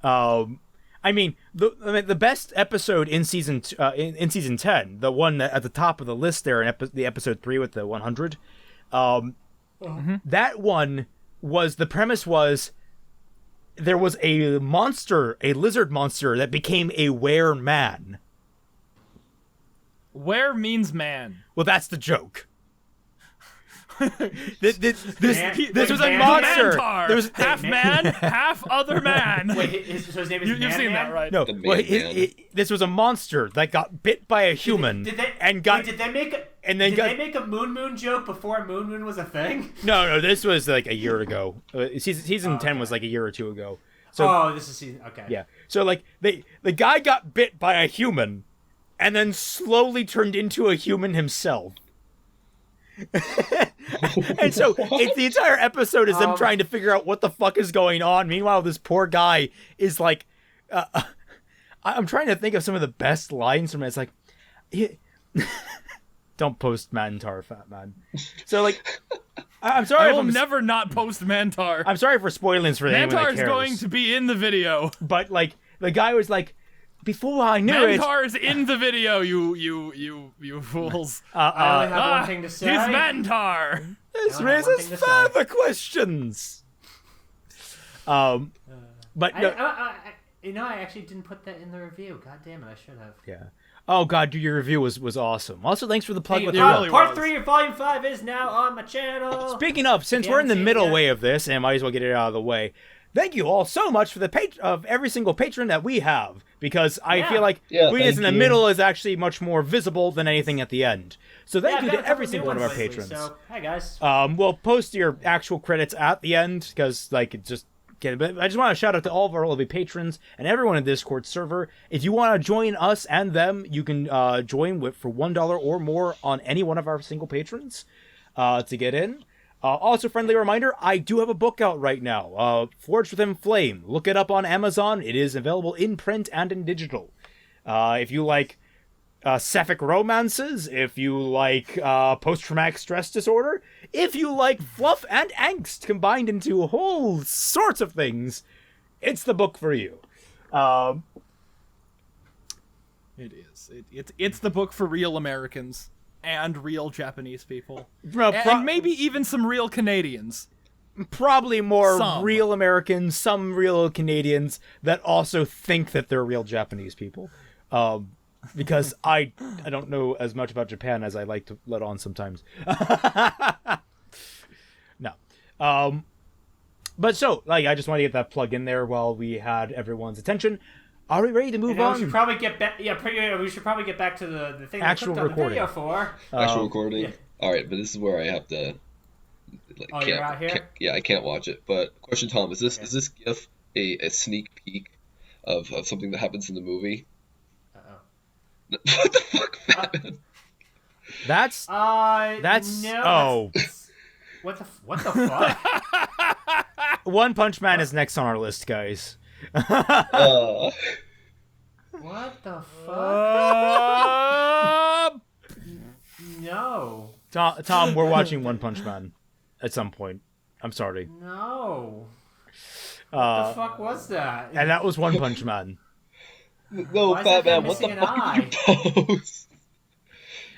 I mean, the best episode in season 10, the one at the top of the list there in the episode 3 with the 100. That one was, the premise was there was a monster, a lizard monster that became a WereMan. Where means man. Well, that's the joke. this was a Man- monster. Mantaur. There was half man, half other man. Wait, so his name is You've Man seen Man? that, right? no. The Well, Man. this was a monster that got bit by a human Did they make a they make a Moon joke before Moon was a thing? No. This was like a year ago. Season 10 was like a year or two ago. So this is season. Okay. yeah. So like the guy got bit by a human, and then slowly turned into a human himself. And so it's the entire episode is them trying to figure out what the fuck is going on. Meanwhile, this poor guy is like, I'm trying to think of some of the best lines from it. It's like, don't post Mantaur, fat man. So like, I'm sorry. I will never not post Mantaur. I'm sorry for spoilings for anyone that Mantaur is cares. going to be in the video. But like, the guy was like, before I knew it. Mantaur is in the video, you fools. I only have one thing to say. He's Mantaur. This I only have one raises thing to further questions. But no, I actually didn't put that in the review. God damn it, I should have. Yeah. Oh god, dude, your review was awesome. Also, thanks for the plug with Part 3 of Volume 5 is now on my channel. Speaking of, since we're in the middle way of this, and I might as well get it out of the way, thank you all so much for the of every single patron that we have, because I feel like doing in the middle is actually much more visible than anything at the end. So thank you to every single one of our patrons. So, hi guys. We'll post your actual credits at the end, because like it's just. But I just want to shout out to all of our lovely patrons and everyone in the Discord server. If you want to join us and them, you can join for $1 or more on any one of our single patrons to get in. Also, friendly reminder, I do have a book out right now, Forged Within Flame. Look it up on Amazon. It is available in print and in digital. If you like sapphic romances, if you like post-traumatic stress disorder, if you like fluff and angst combined into whole sorts of things, it's the book for you. It is. It's the book for real Americans and real Japanese people, and maybe even some real Canadians. Probably more real Americans, some real Canadians that also think that they're real Japanese people. Because I don't know as much about Japan as I like to let on sometimes. No. But so, like, I just want to get that plug in there while we had everyone's attention. Are we ready to move on? We should probably get back. Yeah, we should probably get back to the thing actual we clicked on recording. the video for. Actual recording. Yeah. All right, but this is where I have to. Like, you're out here. I can't watch it. But question, Tom, is this GIF a sneak peek of something that happens in the movie? What the fuck, Fatman? That's no. Oh. What the fuck? One Punch Man is next on our list, guys. What the fuck? No. Tom, we're watching One Punch Man at some point. I'm sorry. No. What the fuck was that? And that was One Punch Man. No, Fatman, what the fuck did you post?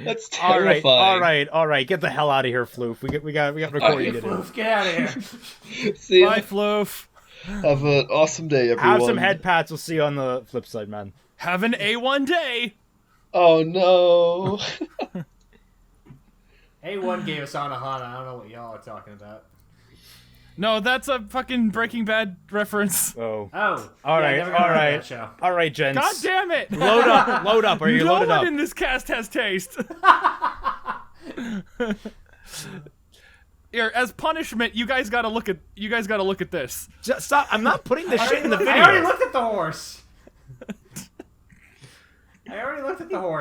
That's terrifying. All right. Get the hell out of here, Floof. We got recording to do. Floof, get out of here. See Bye, Floof. Have an awesome day, everyone. Have some head pats. We'll see you on the flip side, man. Have an A1 day. Oh no. A1 gave us Anahana. I don't know what y'all are talking about. No, that's a fucking Breaking Bad reference. Oh. All right, gents. God damn it! Load up. Are you loaded up? No one in this cast has taste. Here, as punishment, you guys gotta look at this. Just stop! I'm not putting this shit in the video. I already looked at the horse.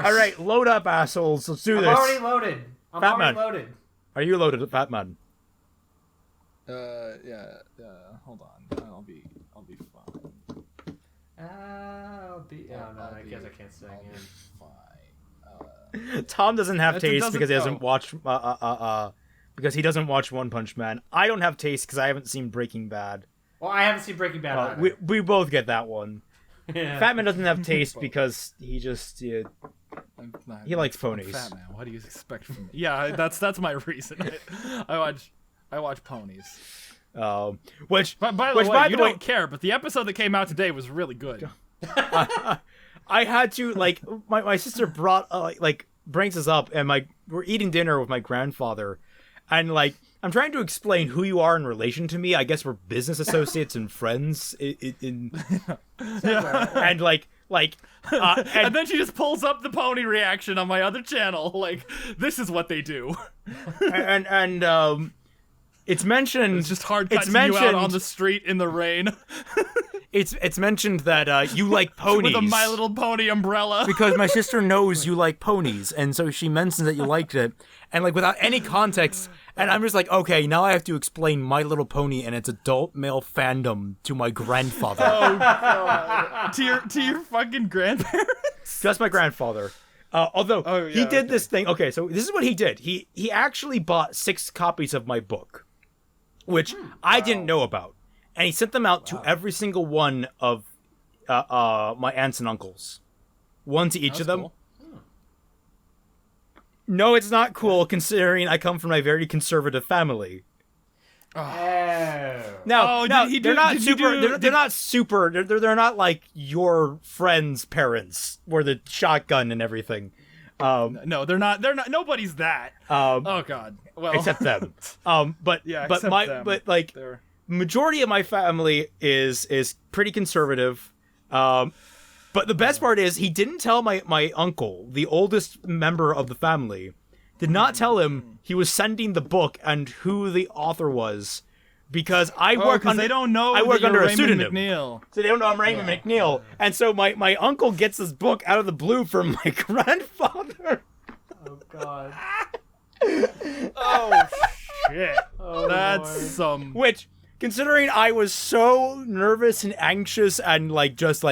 All right, load up, assholes. Let's do this. I'm already loaded. Fatman. Are you loaded, Fatman? Yeah. Hold on. I'll be fine. I guess I can't say again. Fine. Tom doesn't have taste because he doesn't watch. Because he doesn't watch One Punch Man. I don't have taste because I haven't seen Breaking Bad. Well, I haven't seen Breaking Bad either. We both get that one. Yeah. Fatman doesn't have taste because he just he likes ponies. Fatman, what do you expect from me? Yeah, that's my reason. I watch ponies. Which by the way, you don't care, but the episode that came out today was really good. I had to my sister brought brings us up, and we're eating dinner with my grandfather, and I'm trying to explain who you are in relation to me. I guess we're business associates and friends and and then she just pulls up the pony reaction on my other channel. This is what they do. and it's mentioned. It's just hard cutting you out on the street in the rain. It's mentioned that you like ponies with a My Little Pony umbrella because my sister knows you like ponies, and so she mentions that you liked it, and without any context, and I'm just okay, now I have to explain My Little Pony and its adult male fandom to my grandfather. Oh God. to your fucking grandparents? Just my grandfather. Although he did this thing. Okay, so this is what he did. He actually bought 6 copies of my book, which I didn't know about. And he sent them out to every single one of my aunts and uncles. One to each of them. Cool. No, it's not cool considering I come from a very conservative family. No, they're not super. They're not super. They're not like your friend's parents, where the shotgun and everything. No, they're not. They're not. Nobody's that. Oh God. Well, except them. But like they're... majority of my family is pretty conservative. But the best part is he didn't tell my uncle, the oldest member of the family, did not tell him he was sending the book and who the author was, because I work under. They don't know. I work under a pseudonym. McNeil. So they don't know I'm Raymond McNeil, and so my uncle gets this book out of the blue from my grandfather. Oh God. Oh shit. Oh, that's Lord. some. Which, considering I was so nervous and anxious and just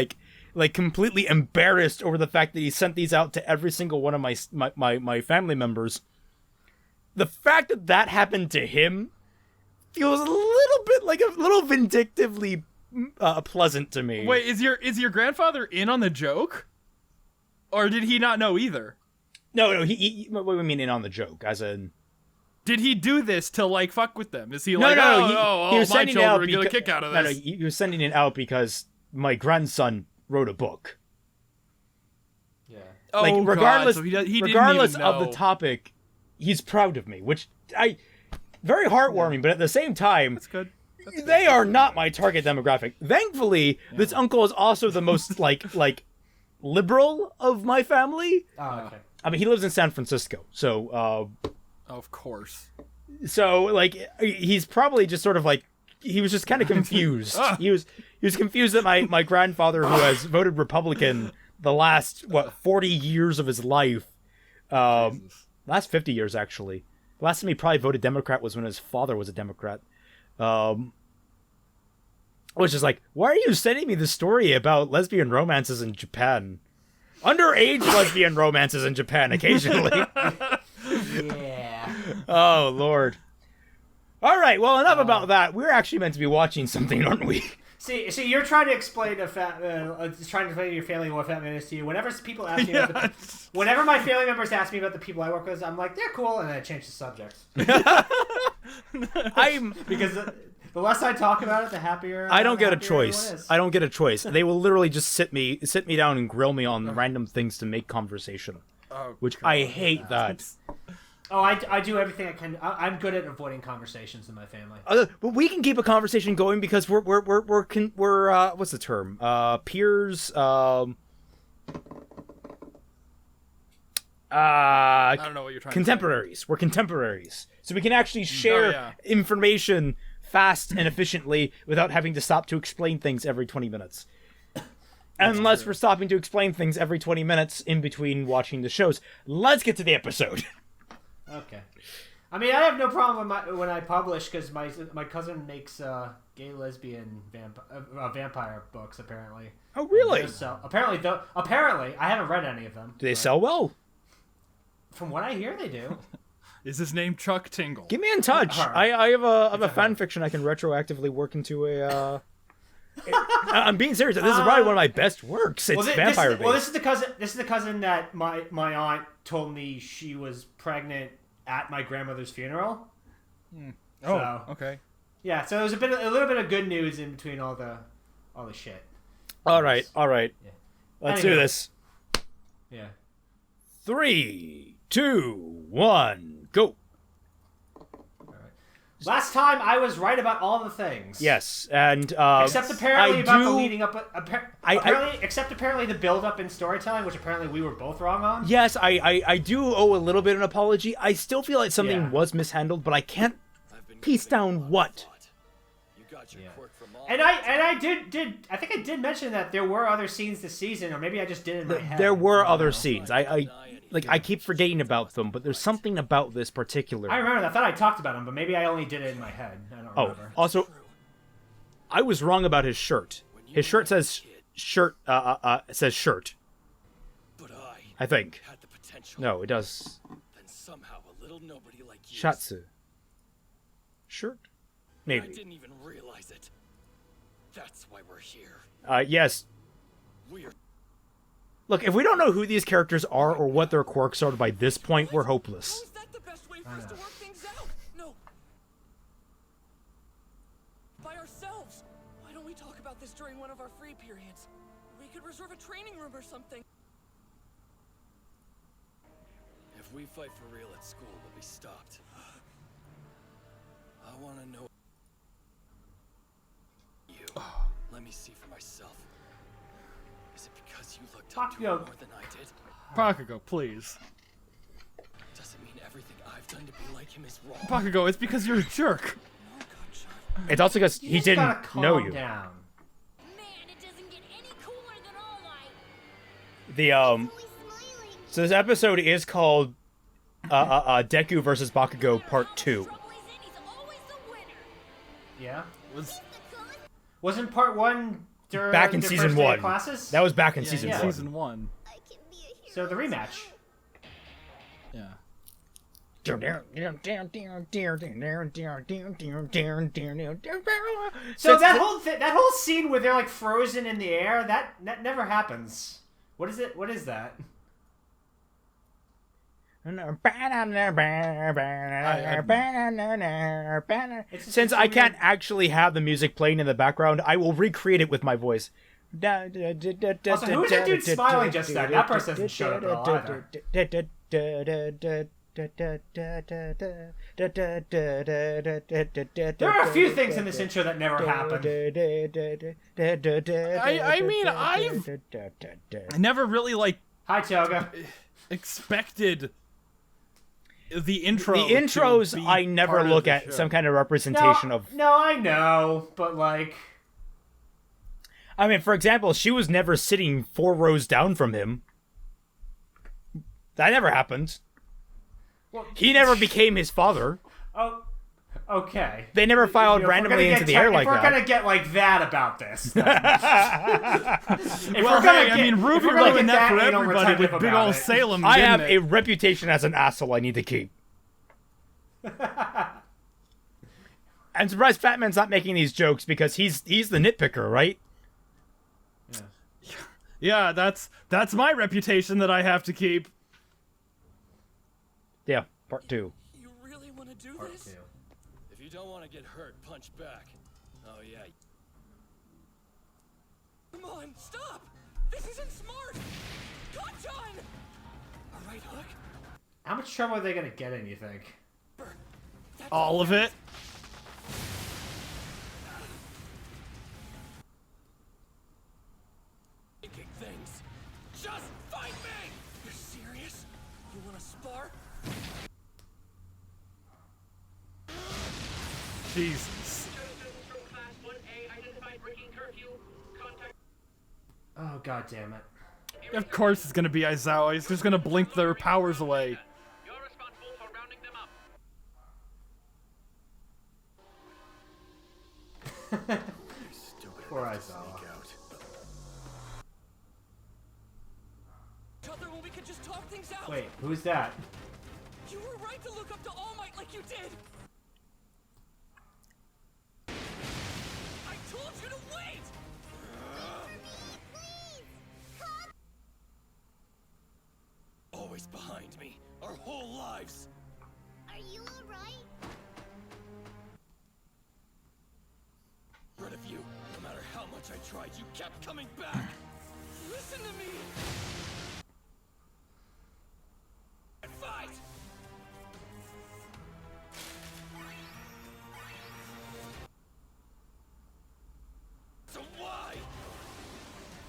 completely embarrassed over the fact that he sent these out to every single one of my family members, the fact that happened to him feels a little vindictively pleasant to me. Wait, is your grandfather in on the joke, or did he not know either? No, he what do you mean in on the joke? As in, did he do this to like fuck with them? Is he no, like, he was my sending it children out are gonna kick out of this? No, he was sending it out because my grandson wrote a book. Yeah. Oh, like regardless, God. So he regardless didn't even of the topic, he's proud of me, which very heartwarming. But at the same time, That's good. They are not my target demographic. Thankfully, this uncle is also the most like liberal of my family. Oh, okay. I mean, he lives in San Francisco, so Of course. so like he's probably just sort of like he was just kind of confused. He was confused that my grandfather, who has voted Republican the last 40 years of his life, last 50 years actually. The last time he probably voted Democrat was when his father was a Democrat. Which is like, why are you sending me this story about lesbian romances in Japan? Underage lesbian romances in Japan occasionally. Yeah. Oh, Lord. All right, well, enough about that. We're actually meant to be watching something, aren't we? See, you're trying to explain trying to explain to your family what Fatman is to you. Whenever people ask me, whenever my family members ask me about the people I work with, I'm like, they're cool, and then I change the subject. Because the less I talk about it, the happier. I don't get a choice. I don't get a choice. They will literally just sit me down and grill me on random things to make conversation, which God, I hate that. Oh, I do everything I can. I'm good at avoiding conversations in my family. But we can keep a conversation going because we're what's the term? Peers. I don't know what you're trying contemporaries. To say. We're contemporaries, so we can actually share information fast and efficiently without having to stop to explain things every 20 minutes. Unless we're stopping to explain things every 20 minutes in between watching the shows. Let's get to the episode. Okay. I mean, I have no problem when I publish, because my cousin makes gay lesbian vampire books, apparently. Oh, really? So apparently I haven't read any of them. Do they sell well? From what I hear, they do. Is his name Chuck Tingle? Get me in touch. I have a fan fiction I can retroactively work into a. I'm being serious. This is probably one of my best works. It's vampire based. Well, this is the cousin that my aunt told me she was pregnant at my grandmother's funeral. Oh, okay. Yeah, so there's a little bit of good news in between all the shit. All right. Yeah. Let's do this. Yeah. 3, 2, 1, go. Last time I was right about all the things. Yes, and except apparently the leading up. Except apparently the build up in storytelling, which apparently we were both wrong on. Yes, I do owe a little bit of an apology. I still feel like something was mishandled, but I can't piece down what. Yeah. And I think I did mention that there were other scenes this season, or maybe I just did it in my head. There were other scenes. I keep forgetting about them, but there's something about this particular. I remember that. I thought I talked about them, but maybe I only did it in my head. I don't remember. Also, I was wrong about his shirt. His shirt says shirt. Says shirt. But I think. Had the potential. No, it does. Then somehow a little nobody like you. Shatsu. Shirt. Maybe. I didn't even realize it. That's why we're here. Yes. We're. Look, if we don't know who these characters are or what their quirks are by this point, we're hopeless. How is that the best way for us to work things out? No. during one of our free periods. We could reserve a training room or something. If we fight for real at school, we'll be stopped. I want to know you. Let me see for myself. Is it because you looked up to him more than I did? Bakugo, please. Does it mean everything I've done to be like him is wrong? Bakugo, it's because you're a jerk. No, Gotcha. It's also because he didn't know you. Down. Man, it doesn't get any cooler than All Might. The Always smiling. So this episode is called Deku versus Bakugo Part 2. Trouble is in, he's always the winner. Yeah. The coolest Wasn't part 1 during Back in the season first day of 1. classes? That was back in Yeah, season yeah. 1. Season 1. I can be a hero. So the rematch. Yeah. So that whole scene where they're like frozen in the air, that never happens. What is it? What is that? Since I can't actually have the music playing in the background, I will recreate it with my voice. Also, who is that dude smiling just then? That person doesn't show up at all either. There are a few things in this intro that never happened. I mean, I never really, like, Hi, Toga. expected the intro. The intros, to be I never part of look the at show. some kind of representation of... No, I know, but like... I mean, for example, she was never sitting 4 rows down from him. That never happened. Well, He never became his father. Oh, okay. They never filed If we're randomly gonna into get the air like If we're that. gonna get like that about this, then. Well, hey, I mean, Ruby ruined that for everybody with big old Salem. I have didn't a it? reputation as an asshole I need to keep. I'm surprised Fatman's not making these jokes because he's the nitpicker, right? Yeah, that's my reputation that I have to keep. Yeah, part 2. You really want to do this? If you don't want to get hurt, punch back. Oh yeah. Come on, stop! This isn't smart! Kanchan! A right hook? How much trouble are they gonna get in? You think? All of it. Making things. Just fight me! You're serious? You want to spar? Jesus. Oh god damn it! Of course it's gonna be Aizawa. He's just gonna blink their powers away. You're responsible for rounding them up. Poor Aizawa. Other when we could just talk things out. Wait, who's that? You were right to look up to All Might like you did. I told you to wait. Always behind me, our whole lives. Are you alright? Rid of you. No matter how much I tried, you kept coming back. Listen to me. Fight! So why?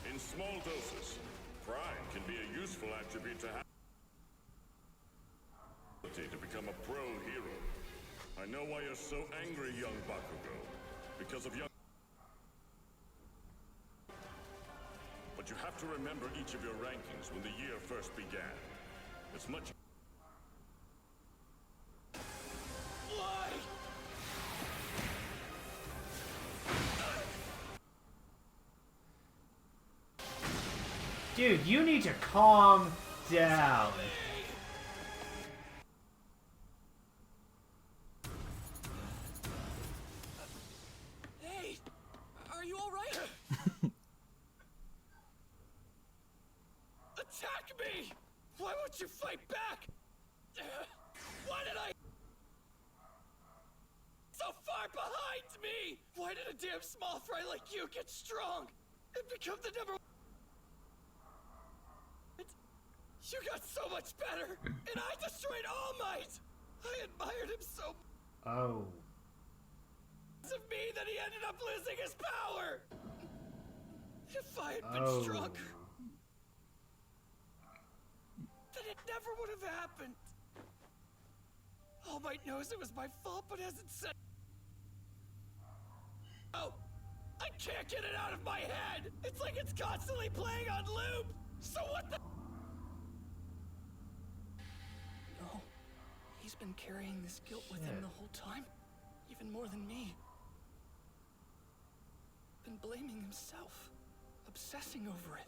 In small doses, pride can be a useful attribute to have to become a pro hero. I know why you're so angry, young Bakugo. Because of young... But you have to remember each of your rankings when the year first began. It's much... Why? Dude, you need to calm down. Hey, are you all right? Attack me! Why won't you fight back? Why did I... So far behind me! Why did did a damn small fry like you get strong and become the number one? You got so much better, and I destroyed All Might. I admired him so much. Oh. Of me that he ended up losing his power. If I had been stronger, then it never would have happened. All Might knows it was my fault, but hasn't said. Oh, I can't get it out of my head. It's like it's constantly playing on loop. So what the? No, he's been carrying this guilt with him the whole time, even more than me. Been blaming himself, obsessing over it.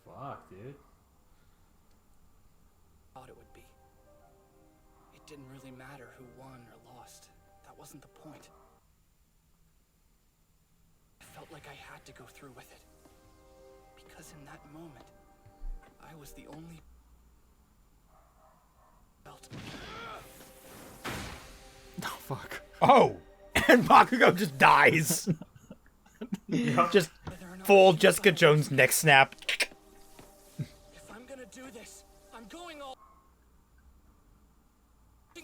Fuck, dude. Thought it would be. It didn't really matter who won or lost. That wasn't the point. I felt like I had to go through with it. Because in that moment, I was the only felt. Oh, fuck. Oh! And Bakugo just dies. Just full Jessica Jones neck snap. If I'm gonna do this, I'm going all.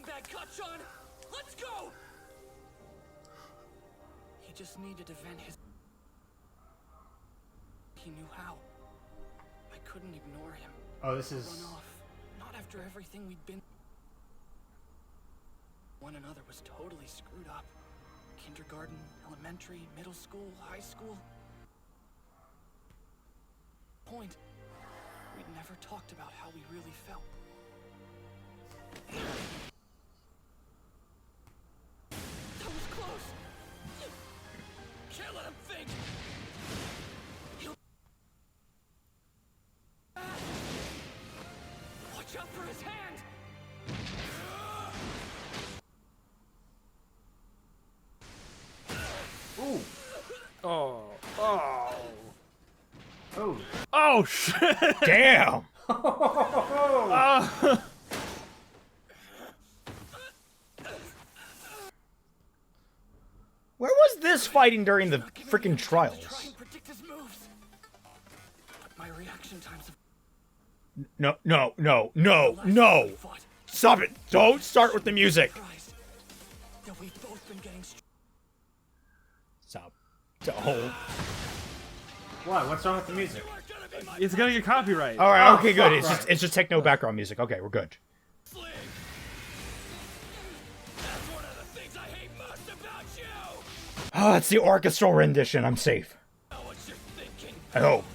Back, Kachan! Let's go! He just needed to vent his. He knew how. I couldn't ignore him. Oh, this is. Run off. Not after everything we'd been. One another was totally screwed up. Kindergarten, elementary, middle school, high school. Point. We'd never talked about how we really felt. That was close. Can't let him think. He'll. Watch out for his hand. Ooh. Oh. Oh. Oh. Oh, shit. Damn! Where was this fighting during the freaking trials? Try and predict his moves. But my reaction times have. No. Stop it! Don't start with the music! That we've both been getting. Stop. Don't. What? What's wrong with the music? It's gonna get copyright. Alright, okay, good. It's just techno background music. Okay, we're good. Oh, it's the orchestral rendition. I'm safe. I hope.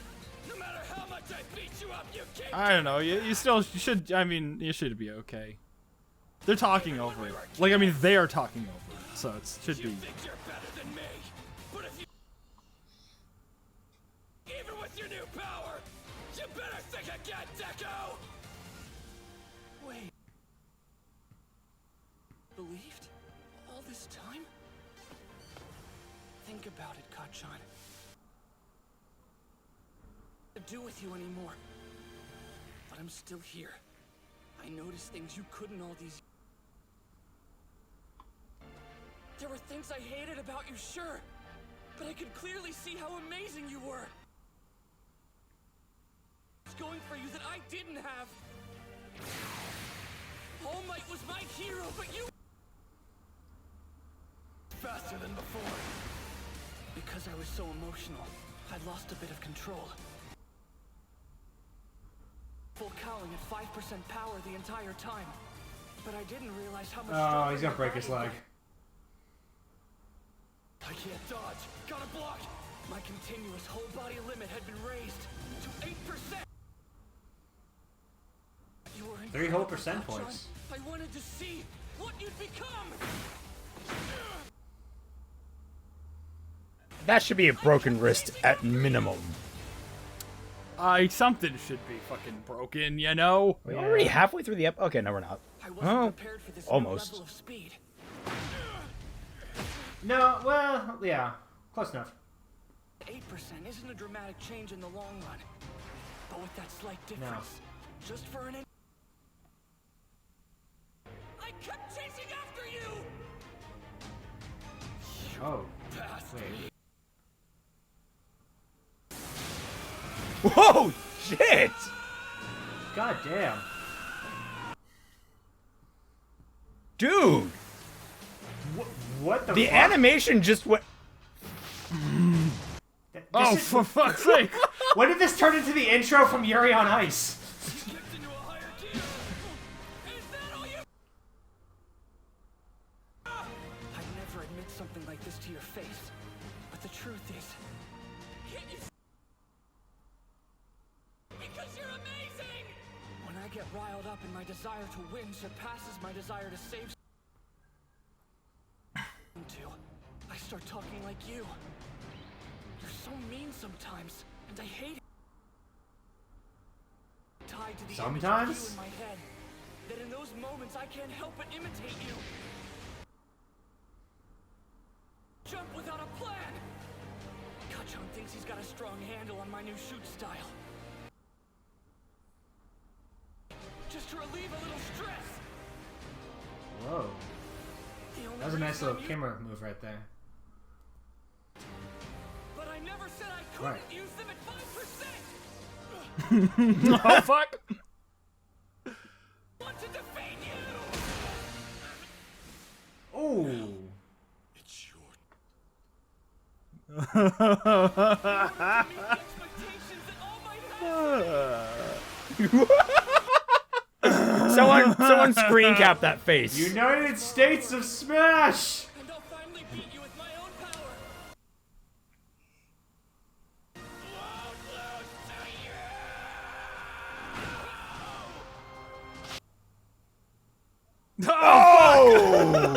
I don't know. You should. I mean, you should be okay. They're talking over it. Like, I mean, they are talking over it, so it should be. Even with your new power, you better think again, Deku! Wait. Believed? All this time? Think about it, Kachan. To do with you anymore. But I'm still here. I noticed things you couldn't all these. There were things I hated about you, sure. But I could clearly see how amazing you were. It's going for you that I didn't have. All Might was my hero, but you. Faster than before. Because I was so emotional, I'd lost a bit of control. Full cowling at 5% power the entire time. But I didn't realize how much. Oh, he's gonna break his leg. I can't dodge. Gotta block. My continuous whole body limit had been raised to 8%. You were 3 whole percent points. I wanted to see what you'd become. That should be a broken wrist at minimum. Something should be fucking broken, you know? We're already halfway through the okay, no, we're not. Oh, almost. No, well, yeah, close enough. 8% isn't a dramatic change in the long run, but with that slight difference, just for an. I kept chasing after you. Oh. Wait. Whoa! Shit! God damn. Dude! What the The fuck? animation just went... Oh, for fuck's sake! When did this turn into the intro from Yuri on Ice? I'd never admit something like this to your face, but the truth is, Because you're amazing! when I get riled up and my desire to win surpasses my desire to save I start talking like you. You're so mean sometimes, and I hate it. Tied to the Sometimes? image of you in my head, that in those moments I can't help but imitate you. Jump without a plan. Kachan thinks he's got a strong handle on my new shoot style. Just to relieve a little stress. Whoa. That was a nice little camera move right there. But I never said I couldn't Right. use them at 5%. Oh fuck! Want to defeat you? Oh. It's your Expectations that all might have. Someone screen cap that face. United States of Smash! And I'll finally beat you with my own power.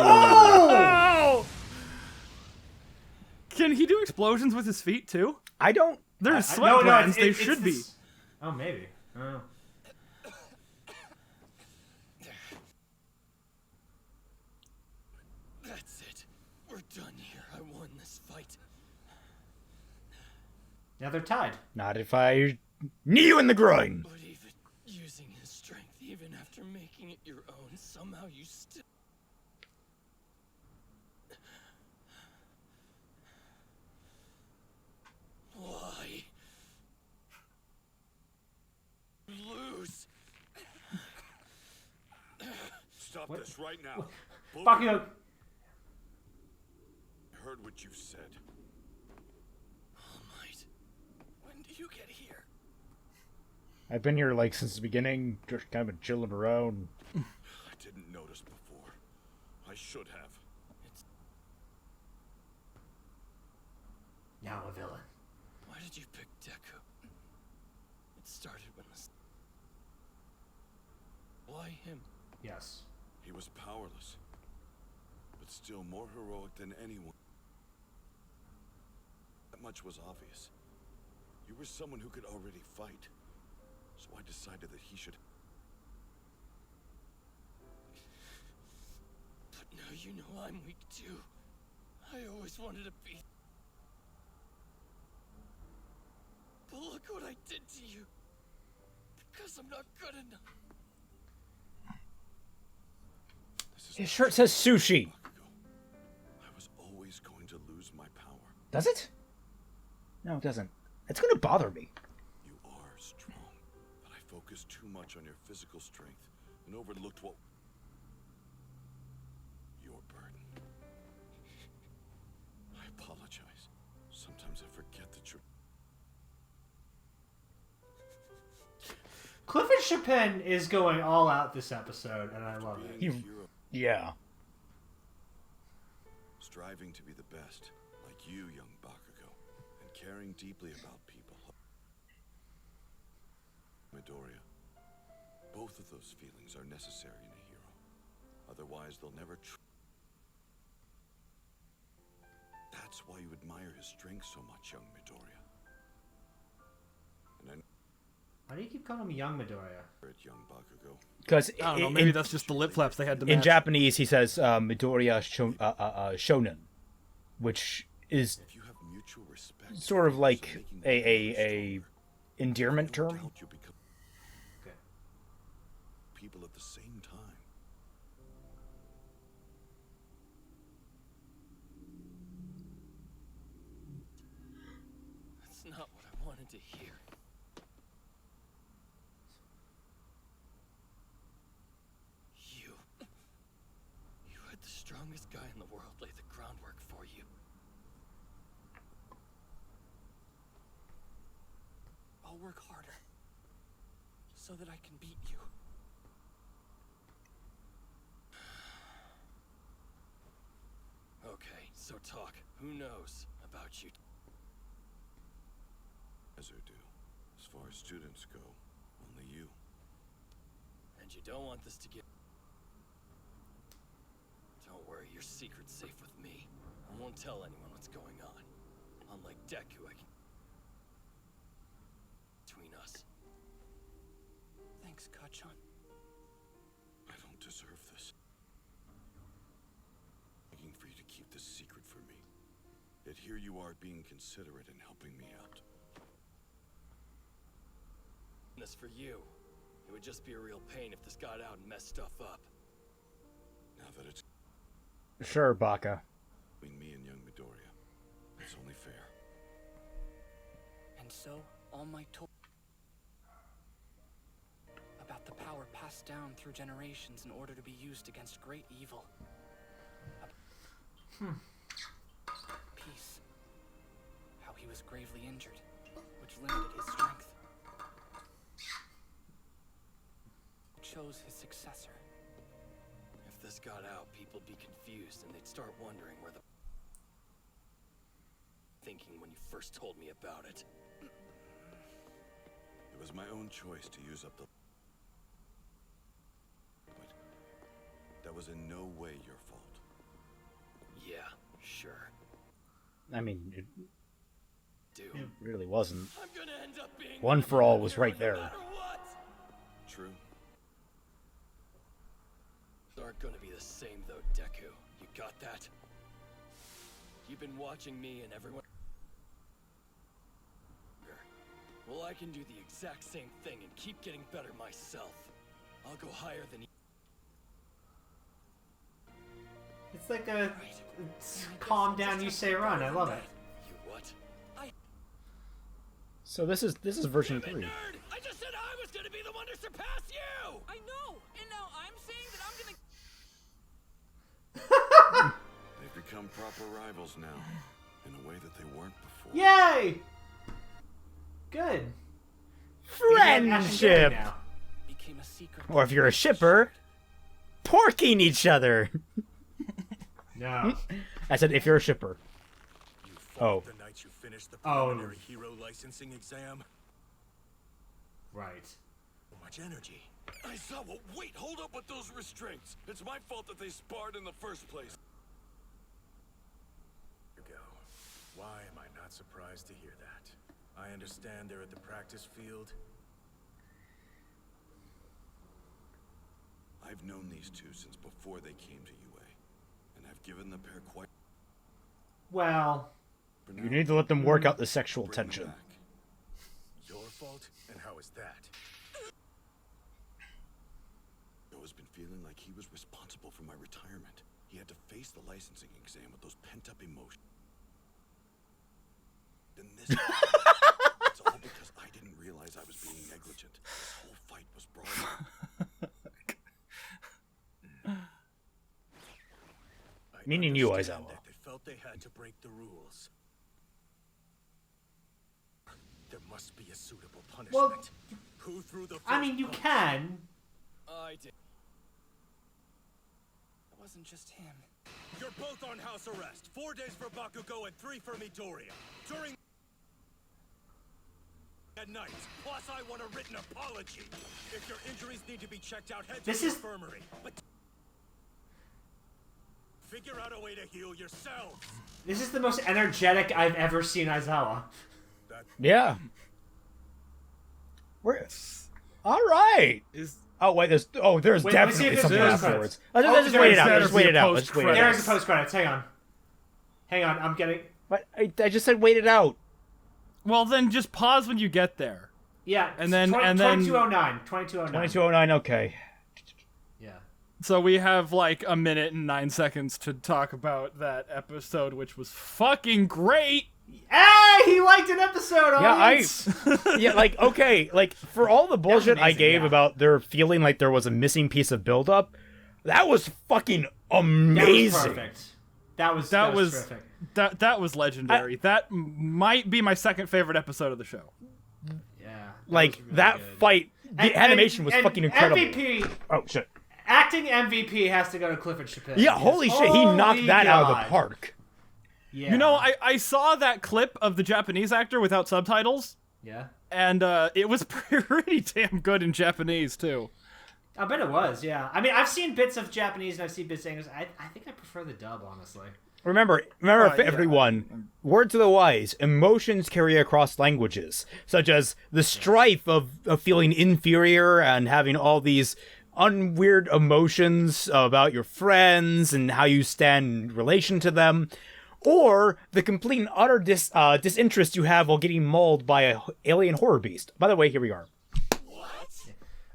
Oh! Can he do explosions with his feet too? I don't... There's No, sweat glands. They it's should be. this- Oh, maybe. I don't know. That's it. We're done here. I won this fight. Now they're tied. Not if I knee you in the groin. But even using his strength, even after making it your own, somehow you still... Why? Lose. Stop this right now. Both Bakugo. of you. I heard what you said. All Might, when do you get here? I've been here like since the beginning, just kind of been chilling around. I didn't notice before. I should have. Now a villain. Why did you pick Deku? It started when the... Why him? Yes. He was powerless, but still more heroic than anyone. That much was obvious. You were someone who could already fight, so I decided that he should. But now you know I'm weak too. I always wanted to be... But look what I did to you. Because I'm not good enough. His shirt says sushi. I was always going to lose my power. Does it? No, it doesn't. It's gonna bother me. You are strong, but I focused too much on your physical strength and overlooked what... your burden. I apologize. Sometimes I forget that you're... Clifford Chopin is going all out this episode, and I love it. being a hero, Yeah. striving to be the best, like you, young Bakugo, and caring deeply about people. Midoriya, both of those feelings are necessary in a hero. Otherwise, they'll never That's why you admire his strength so much, young Midoriya. And I Why do you keep calling him young Midoriya? at young Bakugo. Because I don't know. Maybe that's just the lip flaps they had to in match. Japanese he says Midoriya Shonen, which is If you have mutual respect, sort of so like making the a stronger, endearment no term. doubt you become Okay. people at the same time. to hear. You had the strongest guy in the world lay the groundwork for you. I'll work harder so that I can beat you. Okay, so talk. Who knows about you? As I do. As far as students go, only you. And you don't want this to get... Don't worry, your secret's safe with me. I won't tell anyone what's going on. Unlike Deku, I can... Between us. Thanks, Kachan. I don't deserve this. Begging for you to keep this secret from me. Yet here you are being considerate and helping me out. This for you. It would just be a real pain if this got out and messed stuff up. Now that it's Sure, Baka. between me and young Midoriya, it's only fair. And so, All Might told about the power passed down through generations in order to be used against great evil. Peace. How he was gravely injured, which limited his strength. Chose his successor. If this got out, people'd be confused and they'd start wondering where the... Thinking when you first told me about it. It was my own choice to use up the... But that was in no way your fault. Yeah, sure. I mean, it Dude. really wasn't. I'm gonna end up being One for all was right no there. matter what. True. Aren't gonna be the same though, Deku. You got that? You've been watching me and everyone. Well, I can do the exact same thing and keep getting better myself. I'll go higher than you. It's like a calm down, you say run. I love it. You what? So this is version 3. Nerd! I just said I was gonna be the one to surpass you! I know! And now I'm saying that I'm gonna... They've become proper rivals now, in a way that they weren't before. Yay! Good. Friendship! Became a secret. Or if you're a shipper, porking each other. No. I said if you're a shipper. You fought Oh. the night you finished the Oh. preliminary hero licensing exam. Right. So much energy. I saw. Well, wait, hold up with those restraints. It's my fault that they sparred in the first place. Go. Why am I not surprised to hear that? I understand they're at the practice field. I've known these two since before they came to UA, and I've given the pair quite. Well, You need to let them work out the sexual tension. Your fault? And how is that? Joe has been feeling like he was responsible for my retirement. He had to face the licensing exam with those pent-up emotions. Then this... It's all because I didn't realize I was being negligent. This whole fight was brought up. Meaning you, understand Aizawa. that they felt they had to break the rules. There must be a suitable punishment. Well, Who threw the I mean, you can. I did. It wasn't just him. You're both on house arrest. 4 days for Bakugo and 3 for Midoriya. During at night. Plus, I want a written apology. If your injuries need to be checked out, head to the infirmary. But figure out a way to heal yourselves. This is the most energetic I've ever seen Aizawa. Yeah. We're all right. Oh wait, there's Wait, definitely something there's afterwards. credits. Let's just wait it out. better Let's be wait a it out. Let's wait it There out. is a post credits. Hang on. I'm getting. But I just said wait it out. Well, then just pause when you get there. Yeah. And then 2209. 2209. 2209. Okay. Yeah. So we have like a minute and 9 seconds to talk about that episode, which was fucking great. Hey! Yay! He liked an episode. Yeah, like okay, like for all the bullshit I gave about there feeling like there was a missing piece of build-up, that was fucking amazing. That was perfect. That was legendary. That might be my second favorite episode of the show. Yeah. Like that fight, the animation was fucking incredible. MVP. Oh shit. Acting MVP has to go to Clifford Chapin. Yeah, holy shit, he knocked that out of the park. Yeah. You know, I saw that clip of the Japanese actor without subtitles. Yeah. And it was pretty damn good in Japanese too. I bet it was, yeah. I mean, I've seen bits of Japanese and I've seen bits of English. I think I prefer the dub, honestly. Remember, everyone, word to the wise, emotions carry across languages, such as the strife of feeling inferior and having all these unweird emotions about your friends and how you stand in relation to them, or the complete and utter disinterest you have while getting mauled by an alien horror beast. By the way, here we are.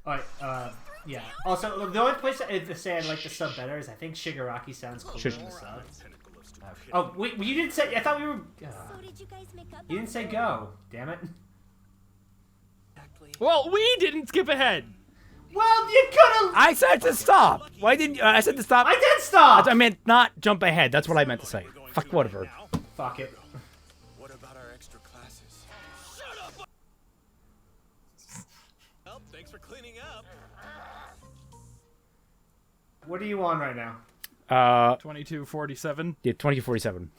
All right, yeah. Also, the only place to say I'd like the sub better is I think Shigaraki sounds cooler in the sub. Oh, wait, you didn't say... I thought we were... you didn't say go. Damn it. Well, we didn't skip ahead. Well, you could've... I said to stop. Why didn't you... I said to stop. I did stop! I meant not jump ahead. That's what I meant to say. Fuck whatever. Fuck it. What about our extra classes? Shut up! Well, thanks for cleaning up. What are you on right now? 2247. Yeah, 2047.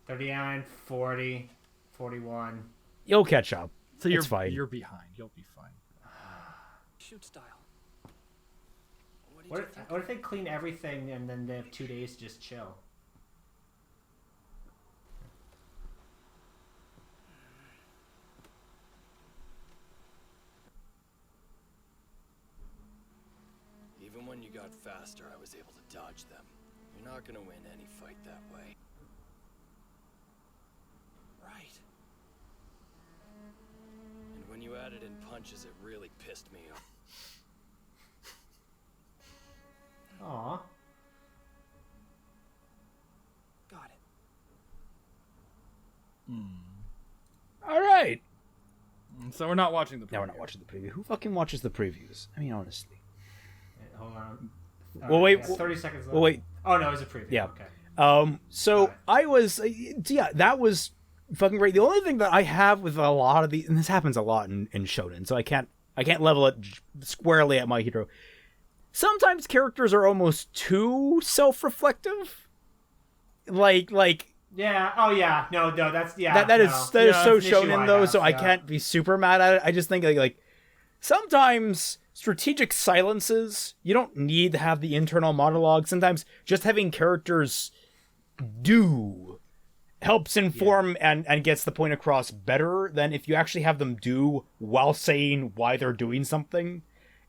39, 40, 41. You'll catch up. So it's fine. You're behind. You'll be fine. Shoot style. What if they clean everything and then they have 2 days to just chill? Even when you got faster, I was able to dodge them. You're not gonna win any fight that way. Right. And when you added in punches, it really pissed me off. Aw. Got it. All right. So we're not watching the preview. No, we're not watching the preview. Who fucking watches the previews? I mean, honestly. Hold on. Well, wait. 30 seconds left. Well, wait. Oh, no, it was a preview. Yeah. Okay. So I was, yeah, that was fucking great. The only thing that I have with a lot of these, and this happens a lot in shonen, so I can't level it squarely at My Hero. Sometimes characters are almost too self-reflective. Like. Yeah. Oh, yeah. No. That's That is so shonen though, so I can't be super mad at it. I just think like sometimes strategic silences, you don't need to have the internal monologue. Sometimes just having characters do helps inform and gets the point across better than if you actually have them do while saying why they're doing something.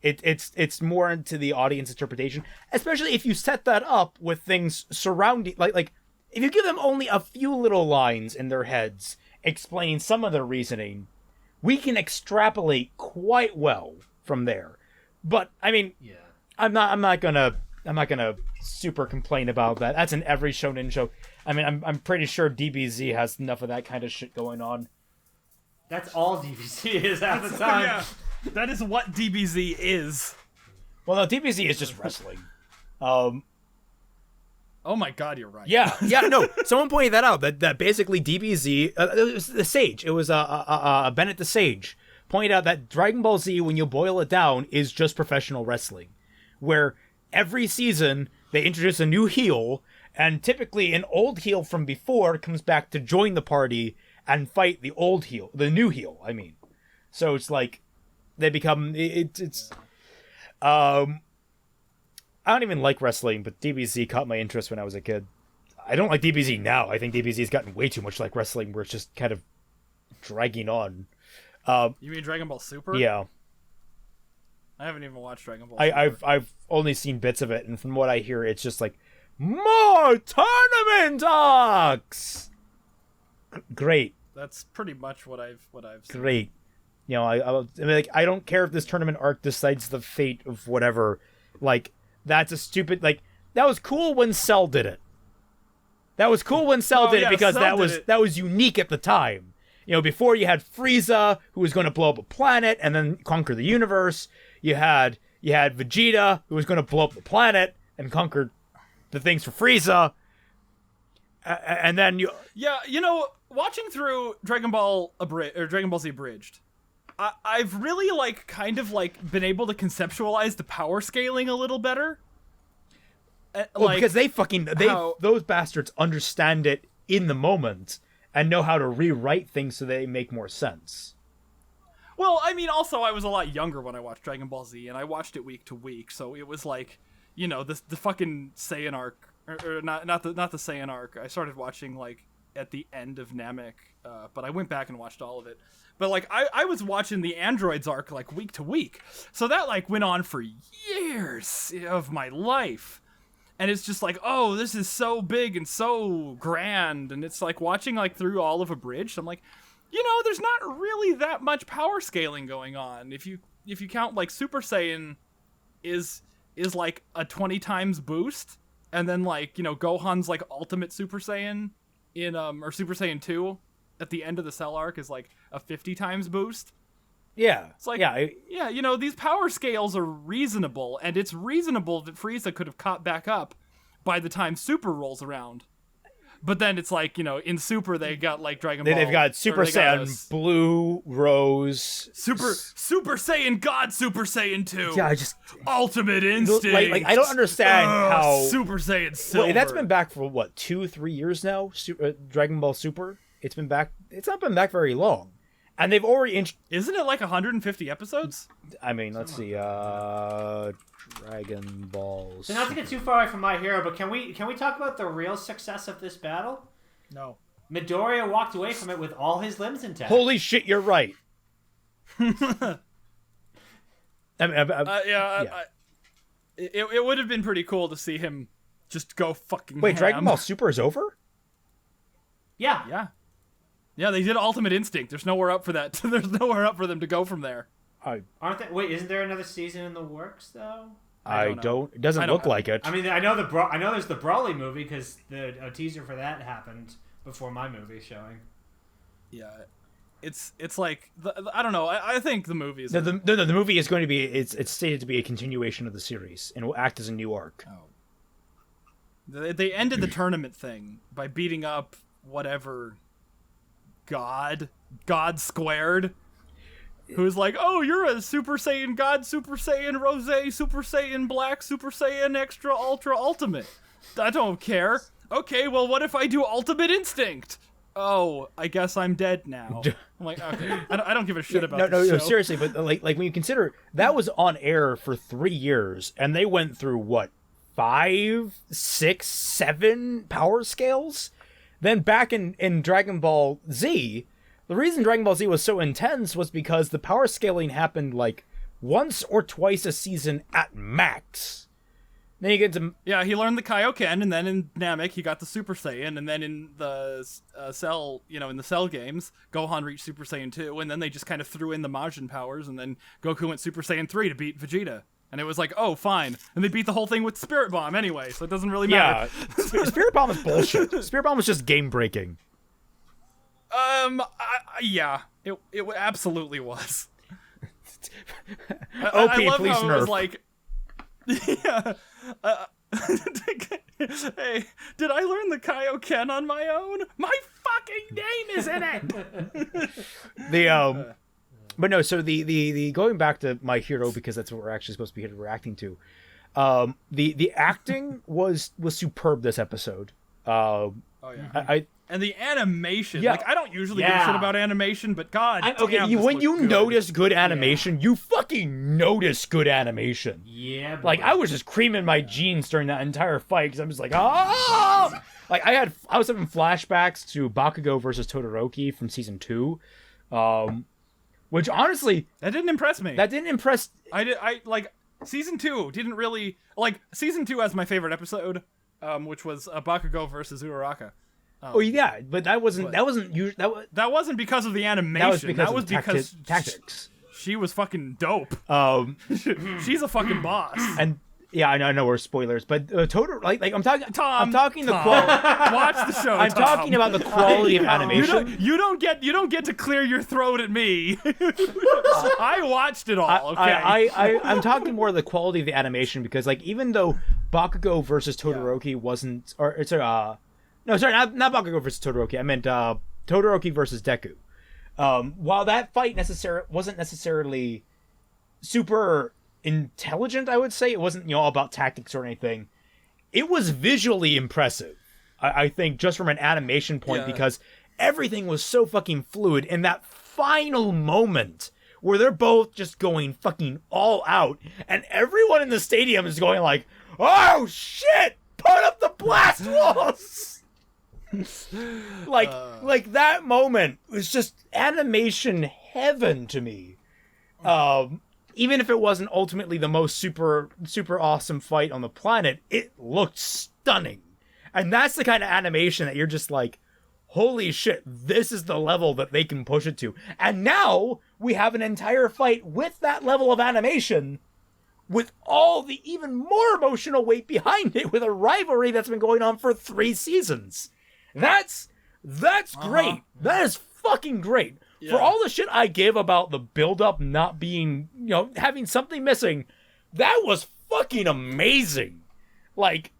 It's more into the audience interpretation, especially if you set that up with things surrounding, like if you give them only a few little lines in their heads explaining some of their reasoning, we can extrapolate quite well from there. But I mean, yeah, I'm not gonna super complain about that. That's in every shonen show. I mean, I'm pretty sure DBZ has enough of that kind of shit going on. That's all DBZ is half the time. Yeah, that is what DBZ is. Well, no, DBZ is just wrestling. Oh my god, you're right. Yeah, no. Someone pointed that out. That basically DBZ, it was the Sage. It was Bennett the Sage pointed out that Dragon Ball Z, when you boil it down, is just professional wrestling, where every season they introduce a new heel, and typically an old heel from before comes back to join the party and fight the new heel. I mean, so it's like they become it's. I don't even like wrestling, but DBZ caught my interest when I was a kid. I don't like DBZ now. I think DBZ's gotten way too much like wrestling, where it's just kind of dragging on. You mean Dragon Ball Super? Yeah. I haven't even watched Dragon Ball Super. I've only seen bits of it, and from what I hear, it's just like, more tournament arcs! Great. That's pretty much what I've seen. Great. You know, I don't care if this tournament arc decides the fate of whatever. Like, that's a stupid, like, that was cool when Cell did it. That was cool when Cell did it because Cell did that was unique at the time. You know, before you had Frieza, who was going to blow up a planet and then conquer the universe. You had Vegeta, who was going to blow up the planet and conquer the things for Frieza. And then you... Yeah, you know, watching through Dragon Ball Z Abridged, I've really, like, kind of, like, been able to conceptualize the power scaling a little better. Because those bastards understand it in the moment and know how to rewrite things so they make more sense. Well, I mean, also, I was a lot younger when I watched Dragon Ball Z, and I watched it week to week, so it was like, you know, the fucking Saiyan arc, or not the Saiyan arc. I started watching, like, at the end of Namek, but I went back and watched all of it. But, like, I was watching the Androids arc, like, week to week, so that, like, went on for years of my life. And it's just like, oh, this is so big and so grand, and it's like watching, like, through all of Abridged, I'm like, you know, there's not really that much power scaling going on. If you count, like, Super Saiyan is like a 20 times boost, and then, like, you know, Gohan's, like, ultimate Super Saiyan in or Super Saiyan 2 at the end of the Cell arc is like a 50 times boost. Yeah. It's like, yeah, you know, these power scales are reasonable, and it's reasonable that Frieza could have caught back up by the time Super rolls around. But then it's like, you know, in Super they got, like, Dragon Ball. They've got Super Saiyan Blue, Rose, Super Saiyan God, Super Saiyan 2. Yeah, I just Ultimate Instinct. Like I don't understand how Super Saiyan Silver. Well, that's been back for what, 2-3 years now. Dragon Ball Super. It's been back. It's not been back very long, and they've already. Isn't it like 150 episodes? I mean, let's see. Dragon Ball. So not to get too far away from My Hero, but can we talk about the real success of this battle? No. Midoriya walked away from it with all his limbs intact. Holy shit, you're right. It would have been pretty cool to see him just go fucking Wait, ham. Dragon Ball Super is over? Yeah. Yeah, they did Ultimate Instinct. There's nowhere up for that. There's nowhere up for them to go from there. Aren't they? Wait, isn't there another season in the works though? I don't. It doesn't look like it. I mean, I know there's the Broly movie because a teaser for that happened before my movie showing. Yeah, it's like I don't know. I think the movie is. The movie is going to be. It's stated to be a continuation of the series and will act as a new arc. Oh. They ended the tournament thing by beating up whatever God squared. Who's like, oh, you're a Super Saiyan God, Super Saiyan Rose, Super Saiyan Black, Super Saiyan Extra, Ultra, Ultimate. I don't care. Okay, well, what if I do Ultimate Instinct? Oh, I guess I'm dead now. I'm like, okay, I don't give a shit about this show. No, seriously, but like when you consider that was on air for 3 years, and they went through what, 5, 6, 7 power scales? Then back in Dragon Ball Z. The reason Dragon Ball Z was so intense was because the power scaling happened like once or twice a season at max. Then you get to... Yeah, he learned the Kaioken, and then in Namek he got the Super Saiyan, and then in the Cell, in the Cell games, Gohan reached Super Saiyan 2, and then they just kind of threw in the Majin powers, and then Goku went Super Saiyan 3 to beat Vegeta. And it was like, oh, fine. And they beat the whole thing with Spirit Bomb anyway, so it doesn't really matter. Yeah, Spirit Bomb is bullshit. Spirit Bomb was just game-breaking. Yeah, it absolutely was. OP, I love please how nerf. It was like, yeah. Hey, did I learn the Kaioken on my own? My fucking name is in it. But no. So the going back to My Hero, because that's what we're actually supposed to be reacting to. The acting was superb this episode. Oh yeah. And the animation, like, I don't usually give a shit about animation, but God damn, when you notice good animation, you fucking notice good animation. Yeah, boy. Like, I was just creaming my jeans during that entire fight, because I'm just like, oh! Like, I was having flashbacks to Bakugo versus Todoroki from Season 2, which, honestly... That didn't impress me. Season 2 didn't really... Like, Season 2 has my favorite episode, which was Bakugo versus Uraraka. Oh yeah, but that wasn't because of the animation. That was because of tactics. She was fucking dope. She's a fucking boss. And Yeah, I know we're spoilers, but Totoro, like I'm talking, Tom, I'm talking the Tom, quality. watch the show. I'm Tom. talking about the quality of animation. You don't get to clear your throat at me. I watched it all. Okay. I'm talking more of the quality of the animation because, like, even though Bakugo versus Todoroki wasn't, or it's no, sorry, not Bakugo versus Todoroki. I meant Todoroki versus Deku. While that fight wasn't necessarily super intelligent, I would say it wasn't all about tactics or anything. It was visually impressive. I think just from an animation point because everything was so fucking fluid. And that final moment where they're both just going fucking all out, and everyone in the stadium is going like, "Oh shit! Put up the blast walls!" like that moment was just animation heaven to me. Even if it wasn't ultimately the most super awesome fight on the planet, it looked stunning. And that's the kind of animation that you're just like, holy shit, this is the level that they can push it to. And now we have an entire fight with that level of animation, with all the even more emotional weight behind it, with a rivalry that's been going on for 3 seasons. That's great. That is fucking great. Yeah. For all the shit I give about the build-up not being, having something missing, that was fucking amazing. It's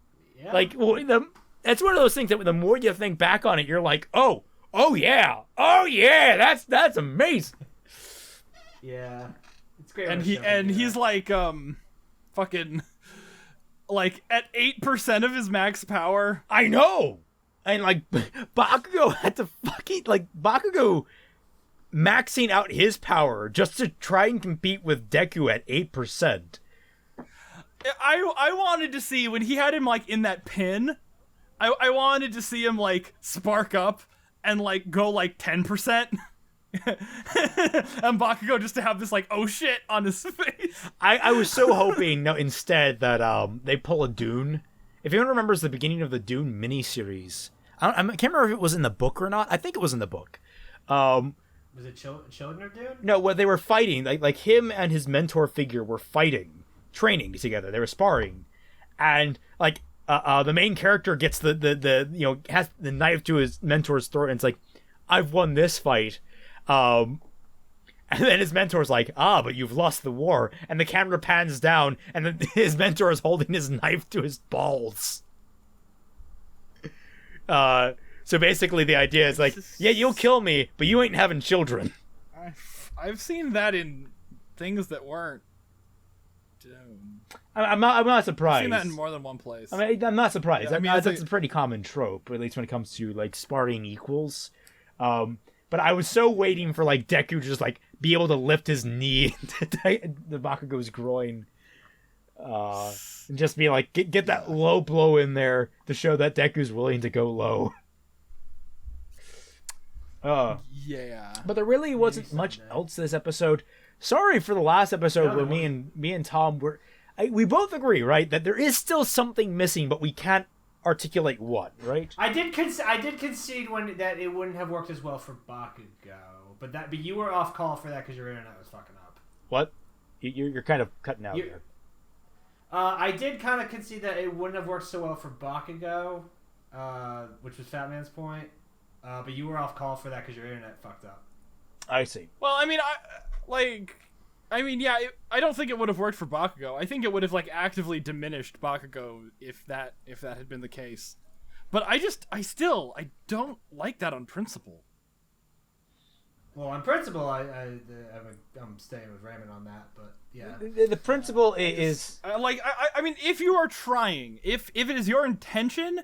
one of those things that the more you think back on it, you're like, oh yeah, that's amazing. Yeah, it's great. And he's like, fucking, like at 8% of his max power. I know, and like Bakugo had to fucking Bakugo maxing out his power just to try and compete with Deku at 8%. I wanted to see when he had him like in that pin. I wanted to see him like spark up and like go like 10%. And Bakugo just to have this like oh shit on his face. I was so hoping instead that they pull a Dune. If anyone remembers the beginning of the Dune miniseries, I can't remember if it was in the book or not. I think it was in the book. Was it Children of Dune? No, well, they were fighting. Like him and his mentor figure were fighting, training together. They were sparring, and like the main character gets the has the knife to his mentor's throat, and it's like, I've won this fight. And then his mentor's like, but you've lost the war. And the camera pans down, and then his mentor is holding his knife to his balls. So basically the idea is like, yeah, you'll kill me, but you ain't having children. I've seen that in things that weren't. I'm not surprised. I've seen that in more than one place. I mean, I'm not surprised. Yeah, that's a pretty common trope, at least when it comes to like sparring equals. But I was so waiting for like Deku to just like be able to lift his knee to the Bakugo's groin. And just be like, get that low blow in there to show that Deku's willing to go low. Yeah. But there really wasn't much else this episode. Sorry for the last episode where me and Tom we both agree, right, that there is still something missing, but we can't articulate what, right? I did concede that it wouldn't have worked as well for Bakugo, but you were off call for that because your internet was fucking up. What? You're kind of cutting out there. I did kind of concede that it wouldn't have worked so well for Bakugo, which was Fatman's point. But you were off call for that because your internet fucked up. I see. Well, I mean, I don't think it would have worked for Bakugo. I think it would have like actively diminished Bakugo if that had been the case. But I don't like that on principle. Well, on principle, I'm staying with Raymond on that, but yeah. The principle is I mean, if you are trying, if it is your intention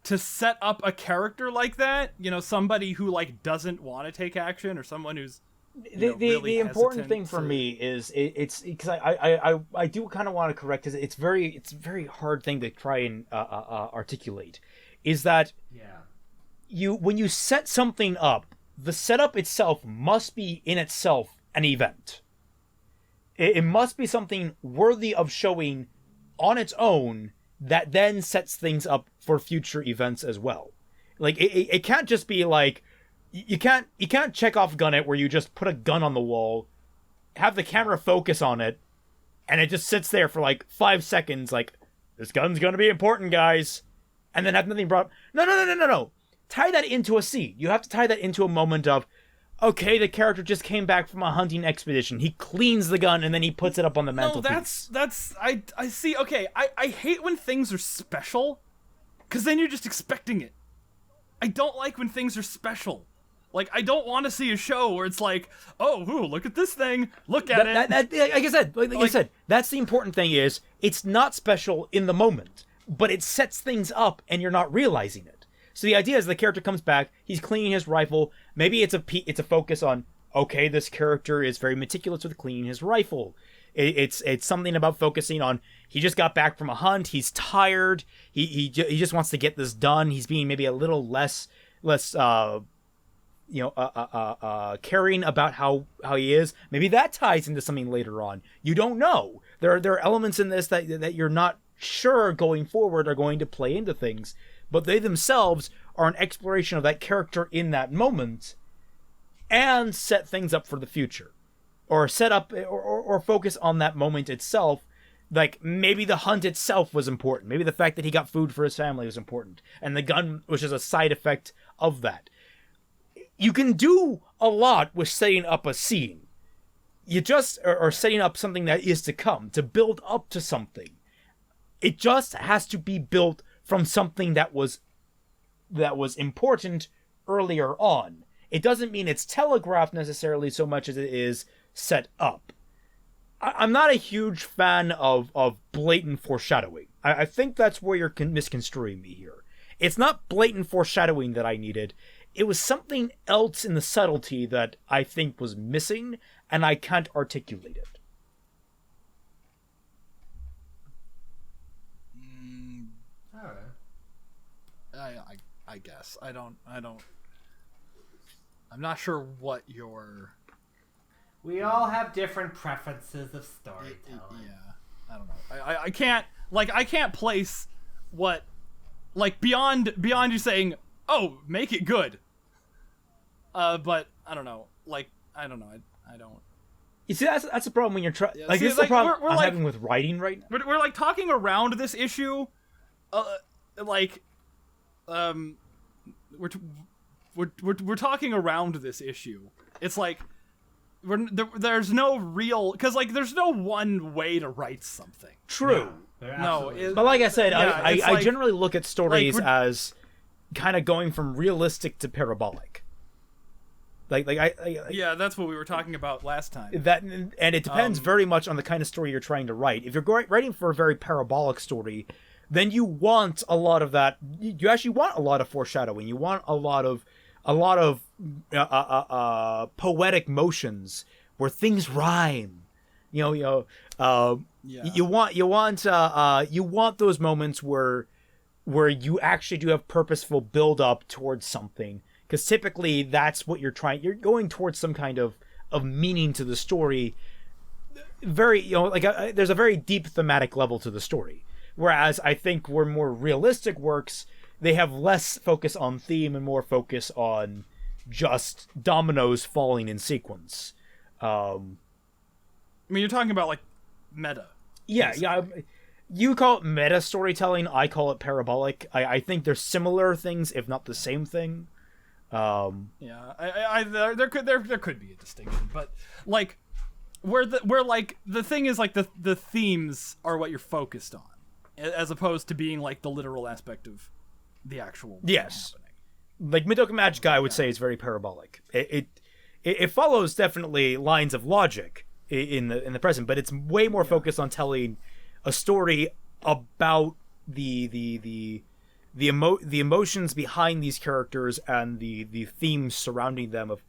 to set up a character like that, somebody who like doesn't want to take action, or someone who's the important thing for me is it's because I do kind of want to correct it. It's a very hard thing to try and articulate. Is that when you set something up, the setup itself must be in itself an event. It must be something worthy of showing on its own that then sets things up for future events as well. Like it can't just be like you can't Chekhov gun it where you just put a gun on the wall, have the camera focus on it, and it just sits there for like 5 seconds, like, this gun's gonna be important, guys, and then have nothing brought up. No. Tie that into a scene. You have to tie that into a moment of, okay, the character just came back from a hunting expedition. He cleans the gun and then he puts it up on the mantelpiece. No, I see. Okay, I hate when things are special, because then you're just expecting it. I don't like when things are special. Like, I don't want to see a show where it's like, oh, ooh, look at this thing, look at it. Like I said, that's the important thing is, it's not special in the moment, but it sets things up and you're not realizing it. So the idea is the character comes back, he's cleaning his rifle, maybe it's a focus on, okay, this character is very meticulous with cleaning his rifle. It's something about focusing on, he just got back from a hunt, he's tired, he just wants to get this done, he's being maybe a little less caring about how he is. Maybe that ties into something later on. You don't know. There are elements in this that you're not sure going forward are going to play into things, but they themselves are an exploration of that character in that moment and set things up for the future, or set up or focus on that moment itself. Like, maybe the hunt itself was important. Maybe the fact that he got food for his family was important, and the gun was just a side effect of that. You can do a lot with setting up a scene. You just are setting up something that is to come, to build up to something. It just has to be built from something that was important earlier on. It doesn't mean it's telegraphed necessarily so much as it is set up. I'm not a huge fan of blatant foreshadowing. I think that's where you're misconstruing me here. It's not blatant foreshadowing that I needed. It was something else in the subtlety that I think was missing, and I can't articulate it. I guess. I'm not sure what your... We all have different preferences of storytelling. Yeah, I don't know. I can't place what, like, beyond you saying, oh, make it good. But I don't know. Like, I don't know. I don't. You see, that's the problem when you're trying. Like, this is the problem I'm having with writing right now. We're like talking around this issue, we're talking around this issue. It's like there's no real, because like there's no one way to write something. True. No, but like I said, I generally look at stories as kind of going from realistic to parabolic. Yeah, that's what we were talking about last time. That, and it depends very much on the kind of story you're trying to write. If you're writing for a very parabolic story, then you want a lot of that. You actually want a lot of foreshadowing. You want a lot of poetic motions where things rhyme. You want those moments where you actually do have purposeful build up towards something. Because typically that's what you're going towards some kind of meaning to the story. There's a very deep thematic level to the story. Whereas I think where more realistic works, they have less focus on theme and more focus on just dominoes falling in sequence. I mean, you're talking about like meta. Yeah, basically. You call it meta storytelling, I call it parabolic. I think they're similar things, if not the same thing. There could be a distinction, but like where the thing is, like the themes are what you're focused on, as opposed to being like the literal aspect of the actual happening. Like Madoka Magic I would say is very parabolic. It follows definitely lines of logic in the present, but it's way more focused on telling a story about the emotions behind these characters and the themes surrounding them of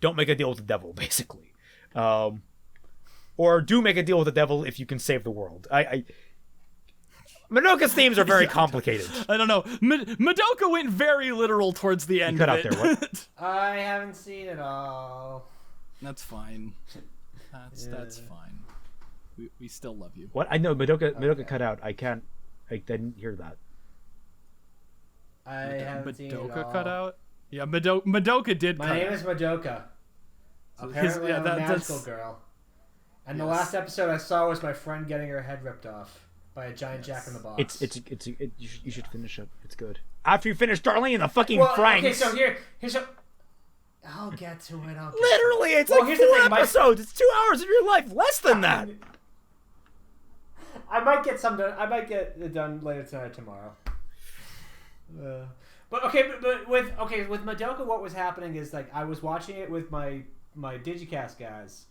don't make a deal with the devil, basically. Or do make a deal with the devil if you can save the world. Madoka's themes are very complicated. I don't know. Madoka went very literal towards the end. You cut out there, what? I haven't seen it all. That's fine. That's fine. We still love you. What? I know Madoka cut out. I didn't hear that. I haven't seen it all. Madoka cut out? Yeah, Madoka did cut out. My name is Madoka. Apparently I'm a magical girl. And the last episode I saw was my friend getting her head ripped off by a giant Jack in the Box. You should finish it. It's good. After you finish Darlene and the fucking Franks. Okay, so here's a. I'll get to it. Literally, it's like 4 episodes. It's 2 hours of your life. Less than that. I might get some done. I might get it done later tonight or tomorrow. But with Madoka, what was happening is like I was watching it with my Digicast guys,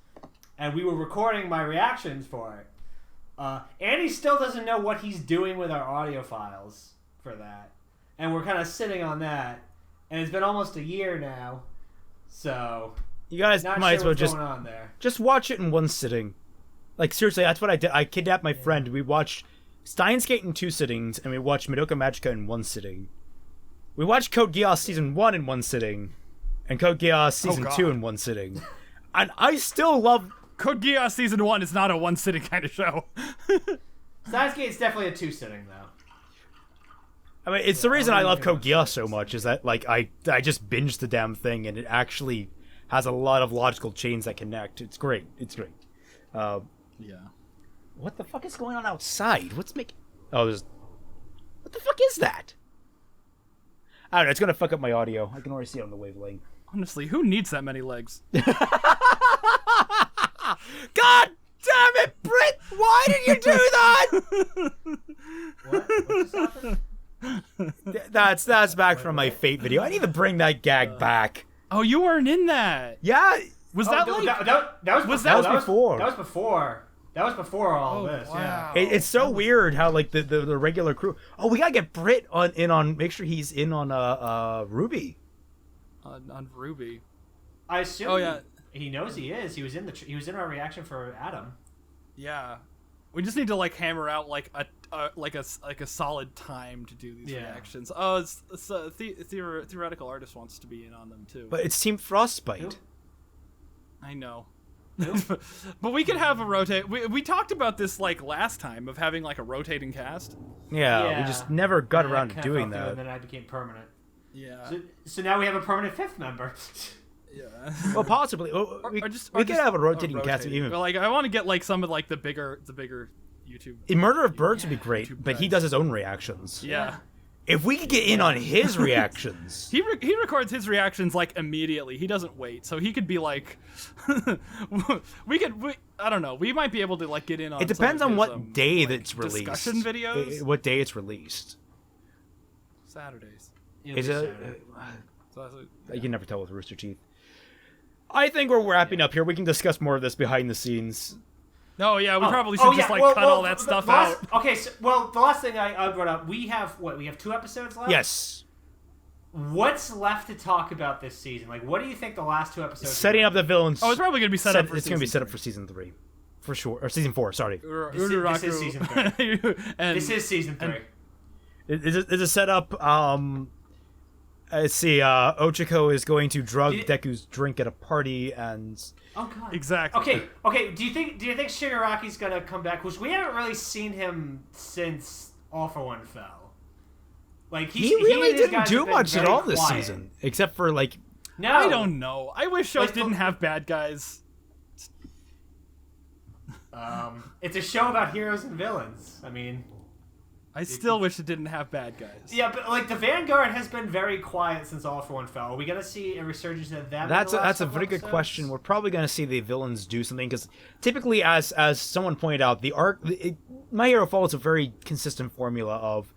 and we were recording my reactions for it. Andy still doesn't know what he's doing with our audio files for that, and we're kind of sitting on that. And it's been almost a year now, so you guys might as well just watch it in one sitting. Like seriously, that's what I did. I kidnapped my friend. We watched Steins Gate in 2 sittings, and we watched Madoka Magica in 1 sitting. We watched Code Geass Season 1 in 1 sitting, and Code Geass Season 2 in 1 sitting. And I still love... Code Geass Season 1 is not a 1 sitting kind of show. Steins Gate is definitely a 2 sitting, though. I mean, it's the reason I love Code Geass so much, is that, like, I just binged the damn thing, and it actually has a lot of logical chains that connect. It's great. It's great. Yeah. What the fuck is going on outside? What's making... Oh, there's... What the fuck is that? I don't know, it's gonna fuck up my audio. I can already see it on the wavelength. Honestly, who needs that many legs? God damn it, Britt! Why did you do that? What just happened? That's back from my Fate video. I need to bring that gag back. Oh, you weren't in that. Yeah. Was that before. That was before all this. Wow. Yeah. It's so weird how like the regular crew. Oh, we gotta get Britt on. Make sure he's in on RWBY. On RWBY. I assume. Oh yeah. He knows he is. He was in our reaction for Adam. Yeah. We just need to like hammer out like a solid time to do these reactions. Oh, it's theoretical artist wants to be in on them too. But it's Team Frostbite. Who? I know. But we could have a rotate. We talked about this like last time of having like a rotating cast. Yeah. We just never got around to doing that. And then I became permanent. Yeah. So now we have a permanent 5th member. Yeah. Well, possibly. We could have a rotating cast even. But like, I want to get like some of like the bigger YouTube. In Murder of Birds would be great, YouTube but he does his own reactions. Yeah. If we could get in on his reactions, he records his reactions like immediately. He doesn't wait, so he could be like, I don't know. We might be able to like get in on. It depends on what his, day like, that's released. Discussion videos. What day it's released? Saturdays. Is it? You can never tell with Rooster Teeth. I think we're wrapping up here. We can discuss more of this behind the scenes. No, yeah, we probably should just cut all that stuff out. Okay, the last thing I brought up, we have 2 episodes left? Yes. What's left to talk about this season? Like, what do you think the last 2 episodes Setting up the villains. Oh, it's probably going to be set up for It's going to be set up for season 3. For sure. Or season 4, sorry. This is season 3. This is season 3. It's a setup, let's see, Ochako is going to drug Deku's drink at a party, and... Oh god. Exactly. Okay. Do you think Shigaraki's gonna come back? Because we haven't really seen him since All for One fell. Like he really didn't do much at all this season, except for like. No, I don't know. I wish shows didn't have bad guys. It's a show about heroes and villains. I mean. I still wish it didn't have bad guys. Yeah, but like the Vanguard has been very quiet since All for One fell. Are we gonna see a resurgence of them? That's a very good question. We're probably gonna see the villains do something because typically, as someone pointed out, the arc My Hero follows a very consistent formula of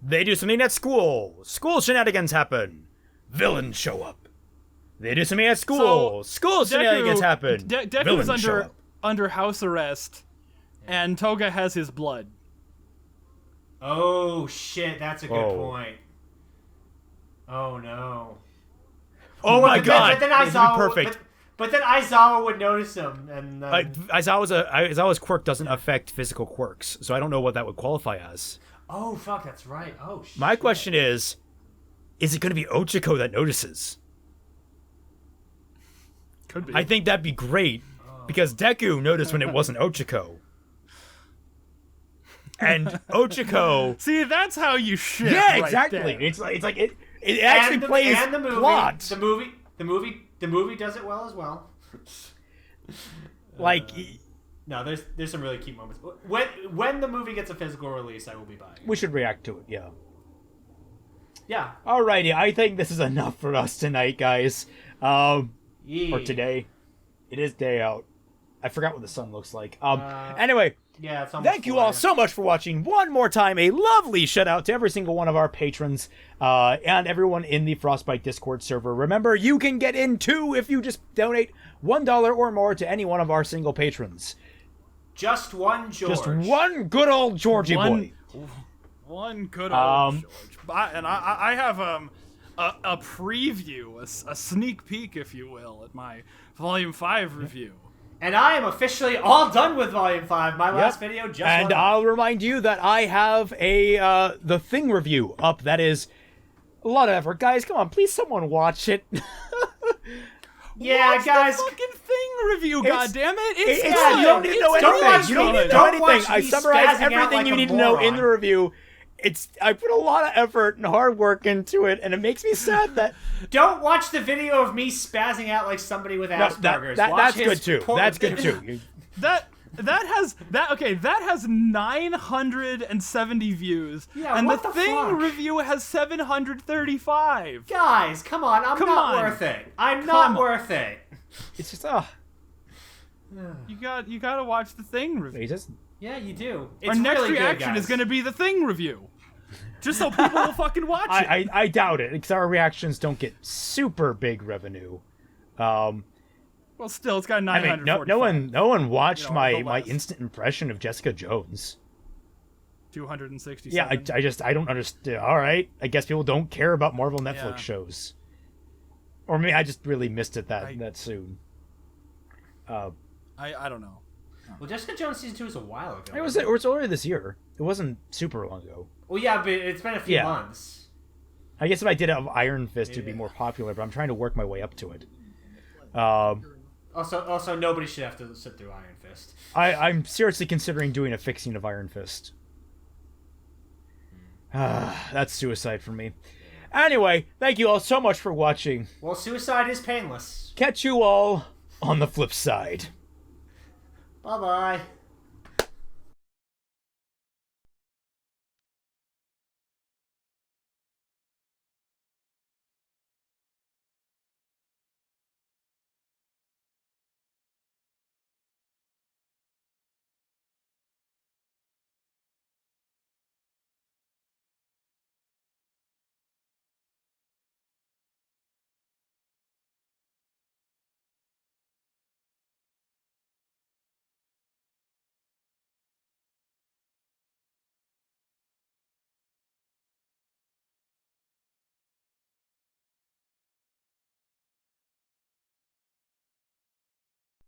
they do something at school shenanigans happen, villains show up. They do something at school shenanigans happen. Deku's under house arrest, and Toga has his blood. Oh shit, that's a good point. Oh no. Oh my god. But then Aizawa would notice him, and Aizawa's quirk doesn't affect physical quirks, so I don't know what that would qualify as. Oh fuck, that's right. Oh shit. My question is it going to be Ochako that notices? Could be. I think that'd be great because Deku noticed when it wasn't Ochako. And Ochako. See, that's how you ship. Yeah, exactly. Right it's like it actually plays and the movie, plot. The movie does it well as well. Like No, there's some really cute moments. When the movie gets a physical release, I will be buying it. We should react to it, yeah. Yeah. Alrighty, I think this is enough for us tonight, guys. For today. It is day out. I forgot what the sun looks like. Anyway, yeah, it's thank you all so much for watching. One more time, a lovely shout out to every single one of our patrons and everyone in the Frostbite Discord server. Remember, you can get in too if you just donate $1 or more to any one of our single patrons. Just one George. Just one good old Georgie boy. One good old George. I have a preview, a sneak peek, if you will, at my Volume 5 review. And I am officially all done with Volume 5. My last video just And I'll remind you that I have a The Thing review up. That is a lot of effort. Guys, come on, please someone watch it. Yeah, Watch guys. the fucking Thing review, goddammit. It's you good. don't need to know anything. You don't need to know anything. I me summarized spazzing out everything like you a need to know in moron. the review. I put a lot of effort and hard work into it, and it makes me sad that... Don't watch the video of me spazzing out like somebody with Asperger's. That's good too. That's good too. That has 970 views, Yeah, and what the the Thing fuck? review has 735. Guys, come on. I'm Come not on. worth it. I'm Come not on. worth it. It's just, You gotta watch the Thing review. Yeah, you do. Our It's next really good, reaction guys. is gonna be the Thing review, just so people will fucking watch it. I doubt it, because our reactions don't get super big revenue. Well, still, it's got 945. I mean, no one watched the my less. instant impression of Jessica Jones. 267. Yeah, I don't understand. All right, I guess people don't care about Marvel Netflix shows, or maybe I just really missed it that soon. I don't know. Well, Jessica Jones season 2 was a while ago. It was earlier this year. It wasn't super long ago. Well, yeah, but it's been a few months. I guess if I did it of Iron Fist, it'd be more popular, but I'm trying to work my way up to it. Also, nobody should have to sit through Iron Fist. I'm seriously considering doing a fixing of Iron Fist. That's suicide for me. Anyway, thank you all so much for watching. Well, suicide is painless. Catch you all on the flip side. Bye-bye.